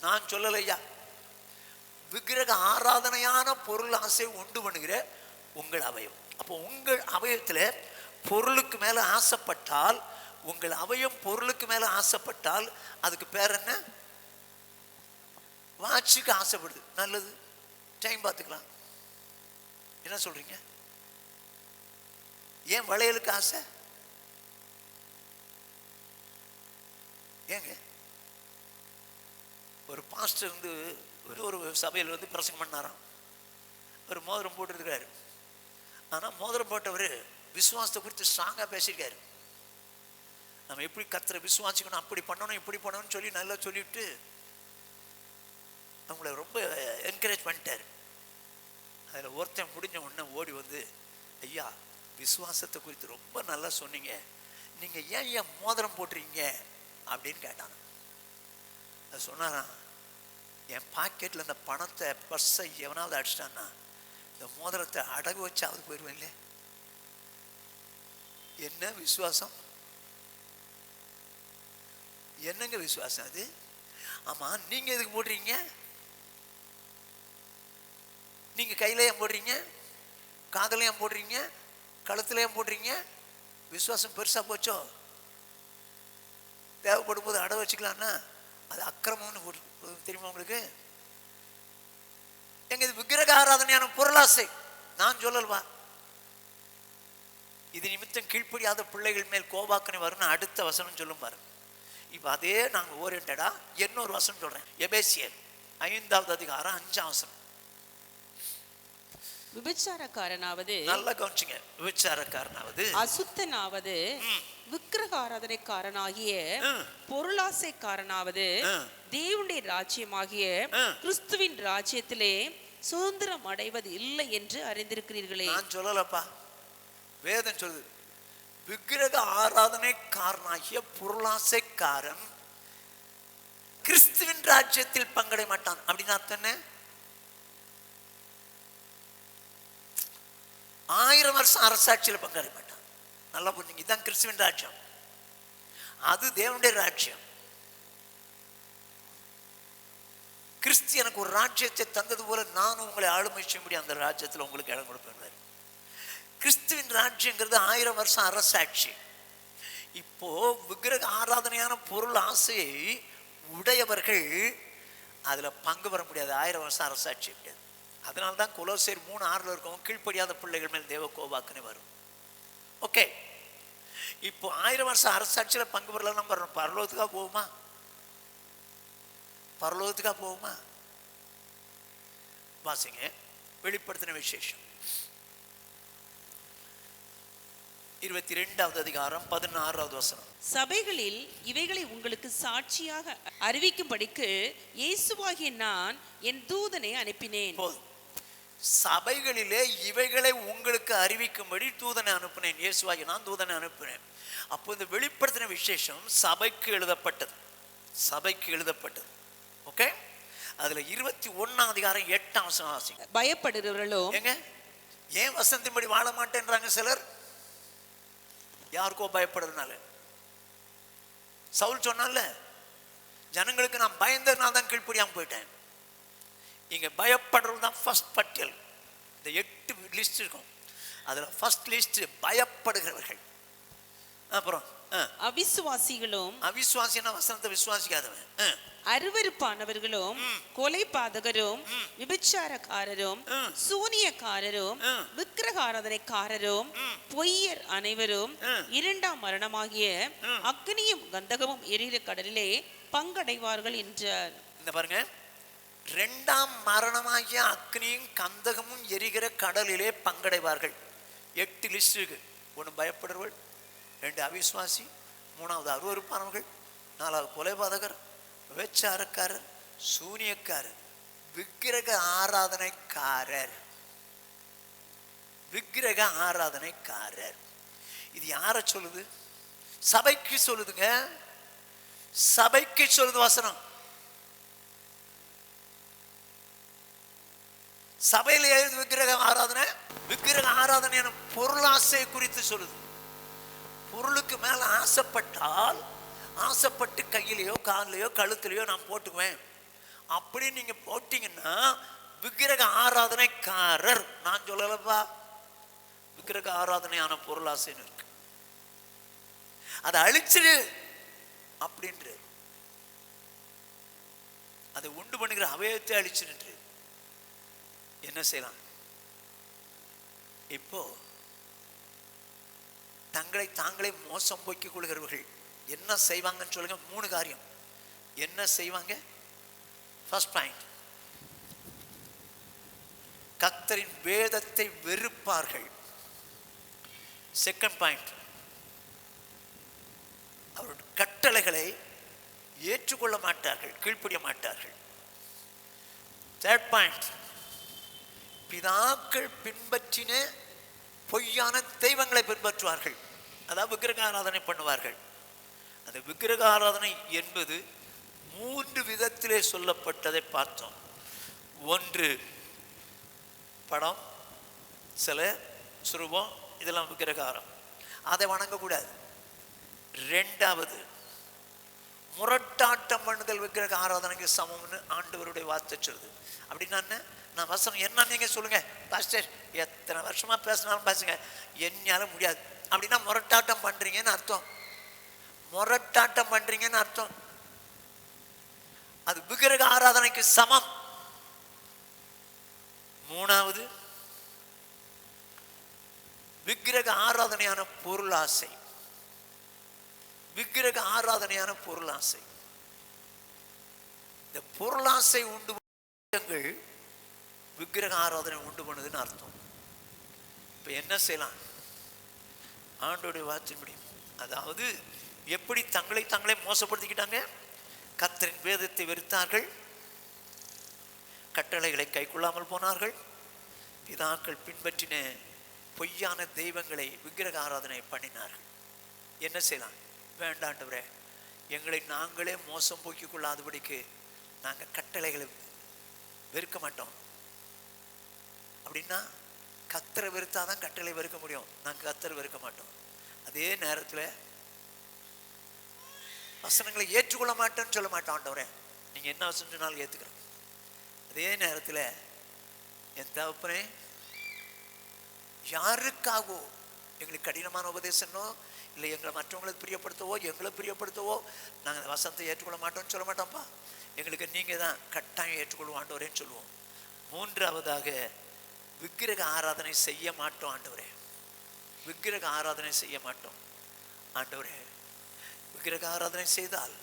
நான் சொல்லலையா, விக்கிரக ஆராதனையான பொருள் ஆசை உண்டு பண்ணுகிற உங்கள் அவயம். அப்போ உங்கள் அவயத்தில் பொருளுக்கு மேல ஆசைப்பட்டால், உங்கள் அவயம் பொருளுக்கு மேல ஆசைப்பட்டால் அதுக்கு பேர் என்ன? வாட்சுக்கு ஆசைப்படுது, நல்லது, டைம் பார்த்துக்கலாம். என்ன சொல்றீங்க? ஏன் வளையலுக்கு ஆசை? ஏங்க, ஒரு பாஸ்டர் வந்து ஒரு சபையில் வந்து பிரசங்கம் பண்ணாராம். ஒரு மோதிரம் போட்டுருக்காரு. ஆனால் மோதிரம் போட்டவர் விசுவாசத்தை குறித்து ஸ்ட்ராங்காக பேசியிருக்காரு. நம்ம எப்படி கர்த்தரை விசுவாசிக்கணும், அப்படி பண்ணணும், இப்படி பண்ணணும்னு சொல்லி நல்லா சொல்லிவிட்டு அவங்கள ரொம்ப என்கரேஜ் பண்ணிட்டார். அதில் ஒருத்தன் முடிஞ்ச உடனே ஓடி வந்து, ஐயா விசுவாசத்தை குறித்து ரொம்ப நல்லா சொன்னீங்க, நீங்கள் ஏன் மோதிரம் போட்டுறீங்க அப்படின்னு கேட்டாங்க. அது சொன்னாராம், என் பாக்கெட்டில் இந்த பணத்தை பர்ஸை எவனாவது அடிச்சிட்டான்னா இந்த மோதிரத்தை அடகு வச்சாவது போயிடுவேன் இல்லை. என்ன விசுவாசம்? என்னங்க விசுவாசம் அது? ஆமா, நீங்க எதுக்கு போடுறீங்க? நீங்க கையில ஏன் போடுறீங்க? காதல ஏன் போடுறீங்க? கழுத்துல ஏன் போடுறீங்க? விசுவாசம் பெருசா போச்சோ? தேவைப்படும் போது அடை வச்சுக்கலாம்னா அது அக்கிரமம்னு தெரியுமா உங்களுக்கு? எங்க இது விக்கிரக ஆராதனையான பொருளாசை. நான் சொல்லல்வா, இது நிமித்தம் கீழ்ப்படியாத பிள்ளைகள் மேல் கோபாக்கனை வரும்னு அடுத்த வசனம் சொல்லும் பாருங்க. இப்ப அதே நாங்க ஓரியன்டா இன்னொரு வசனம் சொல்றேன். எபேசியர் 5வது அதிகாரம் 5ஆம் வசனம். விபச்சாரக்காரனாவது, நல்லா கவனிச்சுங்க, விபச்சாரக்காரனாவது, அசுத்தனாவது, விக்கிரக ஆராதனைக்காரனாகிய பொருளாசைக்காரனாவது தேவனுடைய ராஜ்யமாகிய கிறிஸ்துவின் ராஜ்யத்திலே சுதந்திரம் அடைவது இல்லை என்று அறிந்திருக்கிறீர்களே. நான் சொல்லலப்பா, வேதம் சொல்லுது. விக்கிரக ஆராதனைக்காரனாகிய பொருளாசைக்காரன் கிறிஸ்துவின் ராஜ்யத்தில் பங்கடை மாட்டான். அப்படின்னு அர்த்தம் என்ன? 1000 வருஷம் அரசாட்சியில் பங்கட மாட்டான். நல்லா புரிஞ்சுங்க, இதுதான் கிறிஸ்துவின் ராஜ்யம். அது தேவனுடைய ராஜ்யம். கிறிஸ்து எனக்கு ஒரு ராஜ்யத்தை தந்தது போல நான் உங்களை ஆளுமை செய்யும்படி அந்த ராஜ்யத்தில் உங்களுக்கு இடம் கொடுப்பேன். கிறிஸ்துவின் ராஜ்யங்கிறது 1000 வருஷம் அரசாட்சி. இப்போ விக்கிரக ஆராதனையான பொருள் ஆசையை உடையவர்கள் அதுல பங்கு பெற முடியாது. 1000 வருஷம் அரசாட்சி முடியாது. அதனால்தான் கொலோசையர் 3:6 இருக்கவும் கீழ்ப்படியாத பிள்ளைகள் மேல் தேவ கோபாக்கனை வரும். ஓகே, இப்போ 1000 வருஷம் அரசாட்சியில பங்கு பெறலாம். நம்ம பரலோகத்துக்காக போகுமா? பரலோகத்துக்காக போகுமா? வாசிங்க, வெளிப்படுத்தின விசேஷம் 22வது அதிகாரம் 16வது வசனம். சபைகளில் இவைகளை உங்களுக்கு சாட்சியாக அறிவிக்கும்படிக்கு இயேசுவாகிய நான் என் தூதனை அனுப்பினேன். சபைகளிலே இவைகளை உங்களுக்கு அறிவிக்கும்படி தூதனை அனுப்பினேன். இயேசுவாகிய நான் தூதனை அனுப்பினேன். அப்போ இந்த வெளிப்படுத்தின விசேஷம் சபைக்கு எழுதப்பட்டது. சபைக்கு எழுதப்பட்டது. ஓகே, அதுல 21ஆம் அதிகாரம் 8ஆம் வசனம் வாசிங்க. பயப்படுகிறவர்களோ, ஏங்க ஏன் வசனத்தின்படி வாழ மாட்டேன்றாங்க சிலர்? யாருக்கோ பயப்படுறதுனால. சவுல் சொன்னால, ஜனங்களுக்கு நான் பயந்ததுனால தான் கீழ்ப்படியாம போயிட்டேன். இங்க பயப்படுறது தான் ஃபர்ஸ்ட் பட்டியல். இந்த 8 லிஸ்ட் இருக்கும். அதுல ஃபர்ஸ்ட் லிஸ்ட் பயப்படுகிறவர்கள். அப்புறம் அவிசுவாசிகளும், அவிசுவாசினா வசனத்தை விசுவாசிக்காதவன், அருவருப்பானவர்களும், கொலைபாதகரும், விபச்சாரக்காரரும், சூனியக்காரரும், விக்கிரக ஆராதனைக்காரரும், பொய்யர் அனைவரும் 2ஆம் மரணமாகிய அக்னியும் கந்தகமும் எரிகிற கடலிலே பங்கடைவார்கள் என்றார். இந்த பாருங்க, 2ஆம் மரணமாகிய அக்னியும் கந்தகமும் எரிகிற கடலிலே பங்கடைவார்கள். 8 லிஸ்ட் இருக்கு. 1 பயப்படுறவர்கள், 2 அவிசுவாசி, 3வது அருவருப்பானவர்கள், 4வது கொலைபாதகர், விபச்சாரக்காரர், சூனியக்காரர், விக்கிரக ஆராதனைக்காரர். விக்கிரக ஆராதனைக்காரர் இது யார சொல்லுது? சபைக்கு சொல்லுதுங்க. சபைக்கு சொல்லுது வசனம். சபையில எழுது விக்கிரக ஆராதனை. விக்கிரக ஆராதனை பொருளாசை குறித்து சொல்லுது. பொருளுக்கு மேல ஆசைப்பட்டால், ஆசைப்பட்டு கையிலையோ காலிலையோ கழுத்துலையோ நான் போட்டுக்குவேன் அப்படின்னு நீங்க போட்டீங்கன்னா விக்கிரக ஆராதனைக்காரர். நான் சொல்லலப்பா, விக்கிரக ஆராதனையான பொருளாசைன்னு இருக்கு. அதை அழிச்சிடு அப்படின்ற, அதை உண்டு பண்ணுகிற அவயத்தை அழிச்சுட்டு என்ன செய்யலாம்? இப்போ தங்களை தாங்களே மோசம் போக்கிக் கொள்கிறவர்கள் என்ன செய்வாங்கன்னு சொல்லுங்க. 3 காரியம். என்ன செய்வாங்க? ஃபர்ஸ்ட் பாயிண்ட், கர்த்தரின் வேதத்தை வெறுப்பார்கள். செகண்ட் பாயிண்ட், அவருடைய கட்டளைகளை ஏற்றுக்கொள்ள மாட்டார்கள், கீழ்ப்படிய மாட்டார்கள். தேர்ட் பாயிண்ட், பிதாக்கள் பின்பற்றின பொய்யான தெய்வங்களை பின்பற்றுவார்கள். அதாவது விக்கிரக ஆராதனை பண்ணுவார்கள். அந்த விக்கிரக ஆராதனை என்பது 3 விதத்திலே சொல்லப்பட்டதை பார்த்தோம். 1 படம், சிலை, சுரூபம், இதெல்லாம் விக்கிரக ஆராதனை. அதை வணங்கக்கூடாது. ரெண்டாவது, முரட்டாட்டம் பண்ணுதல் விக்கிரக ஆராதனைக்கு சமம்னு ஆண்டவருடைய வார்த்தை சொல்லுது. அப்படின்னா என்ன? நான் வசனம் என்ன நீங்க சொல்லுங்க பாஸ்டர், எத்தனை வருஷமா பேசினாலும் பேசுங்க, என்னால முடியாது அப்படின்னா முரட்டாட்டம் பண்றீங்கன்னு அர்த்தம். முரட்டாட்டம் பண்றீங்கன்னு அர்த்தம். அது விக்கிரக ஆராதனைக்கு சமம். மூணாவது, விக்கிரக ஆராதனையான பொருளாசை. விக்கிரக ஆராதனையான பொருளாசை. இந்த பொருளாசை உண்டு விக்கிரக ஆராதனை உண்டு பண்ணுதுன்னு அர்த்தம். இப்ப என்ன செய்யலாம்? ஆண்டோடைய வார்த்தையின்படி, அதாவது எப்படி தங்களை தங்களை மோசப்படுத்திக்கிட்டாங்க? கர்த்தரின் வேதத்தை வெறுத்தார்கள், கட்டளைகளை கை கொள்ளாமல் போனார்கள், பிதாக்கள் பின்பற்றின பொய்யான தெய்வங்களை விக்கிரக ஆராதனை பண்ணினார்கள். என்ன செய்யலாம்? வேண்டாண்டவரே, எங்களை நாங்களே மோசம் போக்கிக் கொள்ளாதபடிக்கு நாங்கள் கட்டளைகளை வெறுக்க மாட்டோம். அப்படின்னா கர்த்தரை வெறுத்தாதான் கட்டளை வெறுக்க முடியும். நாங்கள் கர்த்தரை வெறுக்க மாட்டோம். அதே நேரத்தில் வசனங்களை ஏற்றுக்கொள்ள மாட்டேன்னு சொல்ல மாட்டோம். ஆண்டவரே நீங்கள் என்ன வசனம் சொன்னாலும் ஏற்றுக்கிறோம். அதே நேரத்தில் என் தகப்பனே, யாருக்காகவோ எங்களுக்கு கடினமான உபதேசனோ இல்லை எங்களை மற்றவங்களுக்கு பிரியப்படுத்தவோ எங்களை பிரியப்படுத்தவோ நாங்கள் அந்த வசனத்தை ஏற்றுக்கொள்ள மாட்டோம்னு சொல்ல மாட்டோம்ப்பா. எங்களுக்கு நீங்கள் தான் கட்டாயம் ஏற்றுக்கொள்வோம் ஆண்டவரேன்னு சொல்லுவோம். மூன்றாவதாக, விக்கிரக ஆராதனை செய்ய மாட்டோம் ஆண்டவரே. விக்கிரக ஆராதனை செய்ய மாட்டோம் ஆண்டவரே. விக்கிரக ஆராதனை செய்தால்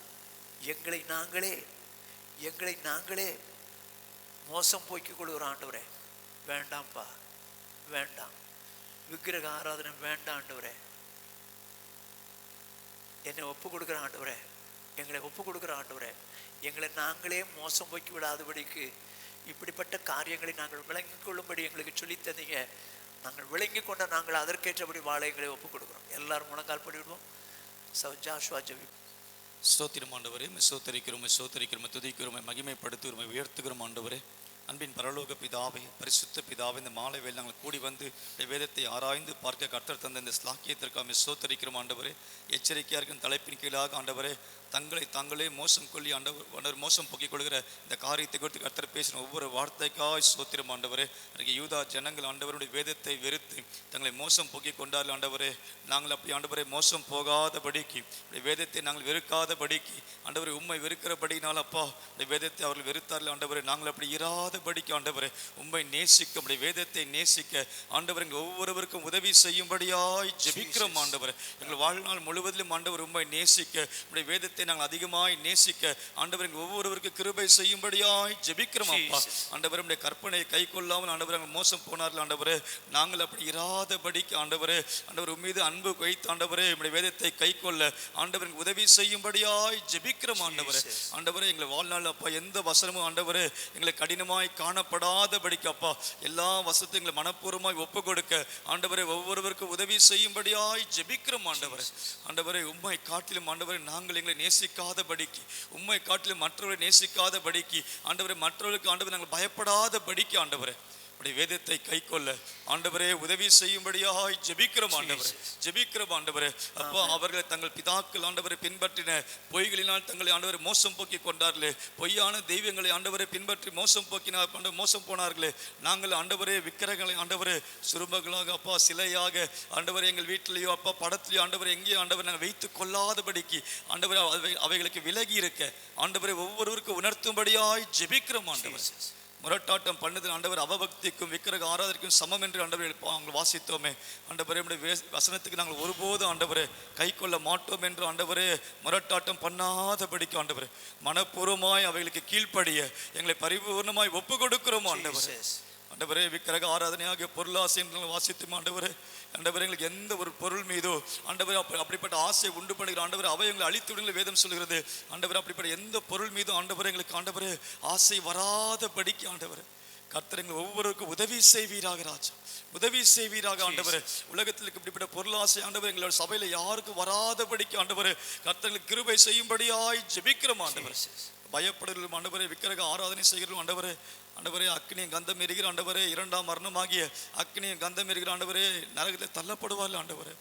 எங்களை நாங்களே மோசம் போக்கிக் கொள்கிறோம் ஆண்டவரே. வேண்டாம்ப்பா, வேண்டாம். விக்கிரக ஆராதனை வேண்டாம் ஆண்டவரே. என்னை ஒப்பு கொடுக்குற ஆண்டவரே, எங்களை ஒப்பு கொடுக்குற ஆண்டவரே. எங்களை நாங்களே மோசம் போக்கி விடாதபடிக்கு இப்படிப்பட்ட காரியங்களை நாங்கள் விளங்கி கொள்ளும்படி எங்களுக்கு சொல்லி தந்தீங்க. நாங்கள் விளங்கி கொண்ட நாங்கள் அதற்கேற்றபடி வாழ எங்களை ஒப்பு கொடுக்குறோம். எல்லாரும் முழங்கால் பண்ணிவிடுவோம். ஜாஷுவா ஜெபி. ஸ்தோத்திரம் ஆண்டவரே, சோத்தரிக்கிறோம், துதிக்கிறோம், மகிமைப்படுத்துகிறோம், உயர்த்துகிறோம் ஆண்டவரே. அன்பின் பரலோக பிதாவே, பரிசுத்த பிதாவே, இந்த மாலை வேளை நாங்கள் கூடி வந்து வேதத்தை ஆராய்ந்து பார்க்க கர்த்தர் தந்த இந்த ஸ்லாக்கியத்திற்காக சோத்தரிக்கிறோம் ஆண்டவரே. எச்சரிக்கையாக இருக்கும் தலைப்பின் கீழாக ஆண்டவரே, தங்களை தாங்களே மோசம் கொள்ளி ஆண்டவர் மோசம் போக்கிக் கொள்கிற இந்த காரியத்தை குறித்து கர்த்தர் பேசின ஒவ்வொரு வார்த்தைக்காய் சோத்திரம் ஆண்டவரே. எனக்கு யூதா ஜனங்கள் ஆண்டவருடைய வேதத்தை வெறுத்து தங்களை மோசம் போக்கிக் கொண்டார்கள் ஆண்டவரே. நாங்கள் அப்படி ஆண்டவரை மோசம் போகாதபடிக்கு, வேதத்தை நாங்கள் வெறுக்காதபடிக்கு ஆண்டவரை உண்மை வெறுக்கிறபடினால் அப்பா இந்த வேதத்தை அவர்கள் வெறுத்தார்கள் ஆண்டவரை. நாங்கள் அப்படி இராதபடிக்கு ஆண்டவரை உண்மை நேசிக்க, நம்முடைய வேதத்தை நேசிக்க ஆண்டவர் எங்கள் ஒவ்வொருவருக்கும் உதவி செய்யும்படியாய் ஜெபிக்கிறோம் ஆண்டவர். எங்கள் வாழ்நாள் முழுவதிலும் ஆண்டவர் உண்மை நேசிக்க, நம்முடைய வேதத்தை நாங்கள் அதிகமாய் நேசிக்க ஆண்டவர் எங்கள் ஒவ்வொருவருக்கும் கிருபை செய்யும்படியாய் ஜெபிக்கிறோம் அப்பா. ஆண்டவர் நம்முடைய கற்பனையை கை கொள்ளாமல் ஆண்டவர் அங்கே மோசம் போனார்கள் ஆண்டவரே. நாங்கள் அப்படி இராதபடிக்கு ஆண்டவரே, ஆண்டவர் மீது அன்பு வைத்து ஆண்டவரே நம்முடைய வேதத்தை கை கொள்ள ஆண்டவர் உதவி செய்யும்படியாய் ஜெபிக்கிறோம் ஆண்டவரே. ஆண்டவரே எங்களை வாழ்நாள் அப்பா எந்த வசனமும் ஆண்டவரே எங்களை கடினமாய் காணப்படாதபடிக்கு அப்பா எல்லா வசனத்தையும் எங்களை மனப்பூர்வமாய் ஒப்பு கொடுக்க ஆண்டவரே ஒவ்வொருவருக்கும் உதவி செய்யும்படியாய் ஜெபிக்கிறோம் ஆண்டவரே. ஆண்டவரே உம்மை காட்டிலும் ஆண்டவரே நாங்கள் எங்களை நேசிக்காதபடிக்கு, உம்மை காட்டிலும் மற்றவர்களை நேசிக்காதபடிக்கு ஆண்டவரே, மற்றவர்களுக்கு ஆண்டவர் நாங்கள் பயப்படாதபடிக்கு ஆண்டவரே உடைய வேதத்தை கை கொள்ள ஆண்டவரே உதவி செய்யும்படியாய் ஜெபிக்கிறோம் ஆண்டவரே. ஜெபிக்கிறோம் ஆண்டவரே. அப்போ அவர்களை தங்கள் பிதாக்கள் ஆண்டவரை பின்பற்றின பொய்களினால் தங்களை ஆண்டவரை மோசம் போக்கி கொண்டார்களே, பொய்யான தெய்வங்களை ஆண்டவரை பின்பற்றி மோசம் போக்கினார், மோசம் போனார்களே. நாங்கள் ஆண்டவரே விக்கிரகங்களை ஆண்டவரே சுரும்பங்களாக அப்பா சிலையாக ஆண்டவரை எங்கள் வீட்டிலேயோ அப்பா படத்திலேயோ ஆண்டவரை எங்கேயோ ஆண்டவர் நாங்கள் வைத்து கொள்ளாதபடிக்கு ஆண்டவரை அவைகளுக்கு விலகி இருக்க ஆண்டவரை ஒவ்வொருவருக்கும் உணர்த்தும்படியாய் ஜெபிக்கிறோம் ஆண்டவர். முரட்டாட்டம் பண்ணதில் ஆண்டவர் அவபக்திக்கும் விக்கிரக ஆராதனைக்கும் சமம் என்று ஆண்டவர் நாங்கள் வாசித்தோமே ஆண்டவரே. வசனத்துக்கு நாங்கள் ஒருபோதும் ஆண்டவரே கை கொள்ள மாட்டோம் என்று ஆண்டவரே முரட்டாட்டம் பண்ணாதபடிக்கு ஆண்டவரே மனப்பூர்வமாய் அவைகளுக்கு கீழ்ப்படிய எங்களை பரிபூர்ணமாய் ஒப்பு கொடுக்கிறோம் ஆண்டவரே. ஆண்டவரே விக்கிரக ஆராதனையாக பொருளாசை என்று வாசித்தோம் ஆண்டவரே. ஆண்டவரே எங்களுக்கு எந்த ஒரு பொருள் மீதோ ஆண்டவரே அப்படிப்பட்ட ஆசை உண்டு பண்ணுகிற ஆண்டவரே அவை எங்களை அழித்து விடுகிற வேதம் சொல்கிறது ஆண்டவரே. அப்படிப்பட்ட எந்த பொருள் மீதோ ஆண்டவரே எங்களுக்கு ஆண்டவரே ஆசை வராதபடிக்கு ஆண்டவரே கர்த்தர் எங்களை ஒவ்வொருவருக்கும் உதவி செய்வீராக ராஜா, உதவி செய்வீராக ஆண்டவரே. உலகத்தில் இப்படிப்பட்ட பொருளாசை ஆண்டவர் எங்களோட சபையில யாருக்கும் வராதபடிக்கு ஆண்டவரே கர்த்தர்களுக்கு கிருபை செய்யும்படியாய் ஜெபிக்கிறோம் ஆண்டவரே. பயப்படுகிறோம் ஆண்டவரே, விக்கிரக ஆராதனை செய்கிறோம் ஆண்டவரே. ஆண்டவரே அக்னியும் கந்தம் எரிகிற ஆண்டவரே, இரண்டாம் மரணமாகிய அக்னியும் கந்தம் எரிகிற ஆண்டவரே நரகத்தில் தள்ளப்படுவார்கள் ஆண்டவரே.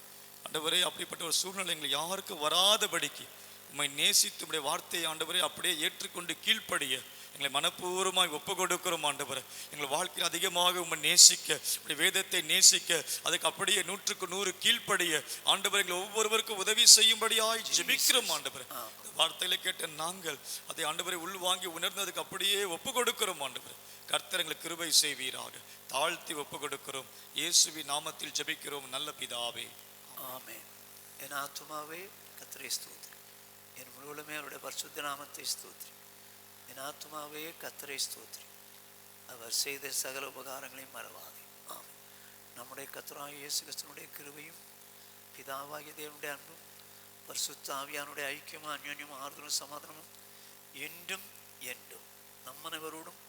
ஆண்டவரே அப்படிப்பட்ட ஒரு சூழ்நிலை எங்களை யாருக்கும் வராதபடிக்கு உம்மை நேசித்து உம்முடைய வார்த்தையை ஆண்டவரே அப்படியே ஏற்றுக்கொண்டு கீழ்ப்படிய எங்களை மனப்பூர்வமாய் ஒப்பு கொடுக்கிறோம் ஆண்டவரே. எங்கள் வாழ்க்கையில் அதிகமாக உம்மை நேசிக்க, உம்முடைய வேதத்தை நேசிக்க, அதுக்கு அப்படியே 100க்கு 100 கீழ்ப்படிய ஆண்டவரே எங்களை ஒவ்வொருவருக்கும் உதவி செய்யும்படியாய் ஜெபிக்கிறோம் ஆண்டவரே. வார்த்தையில கேட்ட நாங்கள் அதை ஆண்டவரை உள்வாங்கி உணர்ந்ததுக்கு அப்படியே ஒப்பு கொடுக்கிறோம் ஆண்டவரே. கர்த்தர் எங்களுக்கு கிருபை செய்வீராக. தாழ்த்தி ஒப்பு கொடுக்கிறோம். இயேசுவின் நாமத்தில் ஜெபிக்கிறோம் நல்ல பிதாவே, ஆமென். என் ஆத்துமாவே கர்த்தரை ஸ்தோத்திரி, என் முழுவதுமே அவருடைய பரிசுத்த நாமத்தை ஸ்தோத்திரி. என் ஆத்துமாவே கர்த்தரை ஸ்தோத்திரி, அவர் செய்த சகல உபகாரங்களையும் மறவாதே. ஆமென். நம்முடைய கர்த்தராகிய இயேசு கிறிஸ்துவினுடைய கிருபையும் பிதாவாகிய தேவனுடைய அன்பும் பரிசுத்த ஆவியானுடைய ஐக்கியமும் அந்யோன்யமும் ஆறுதலும் சமாதானமும் என்றும் என்றும் நம்மனவரோடும்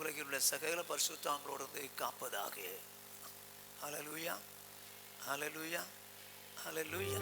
உலகில் உள்ள சகல பரிசுத்தாங்களோடு காப்பதாக. ஹல்லேலூயா, ஹல்லேலூயா, ஹல்லேலூயா.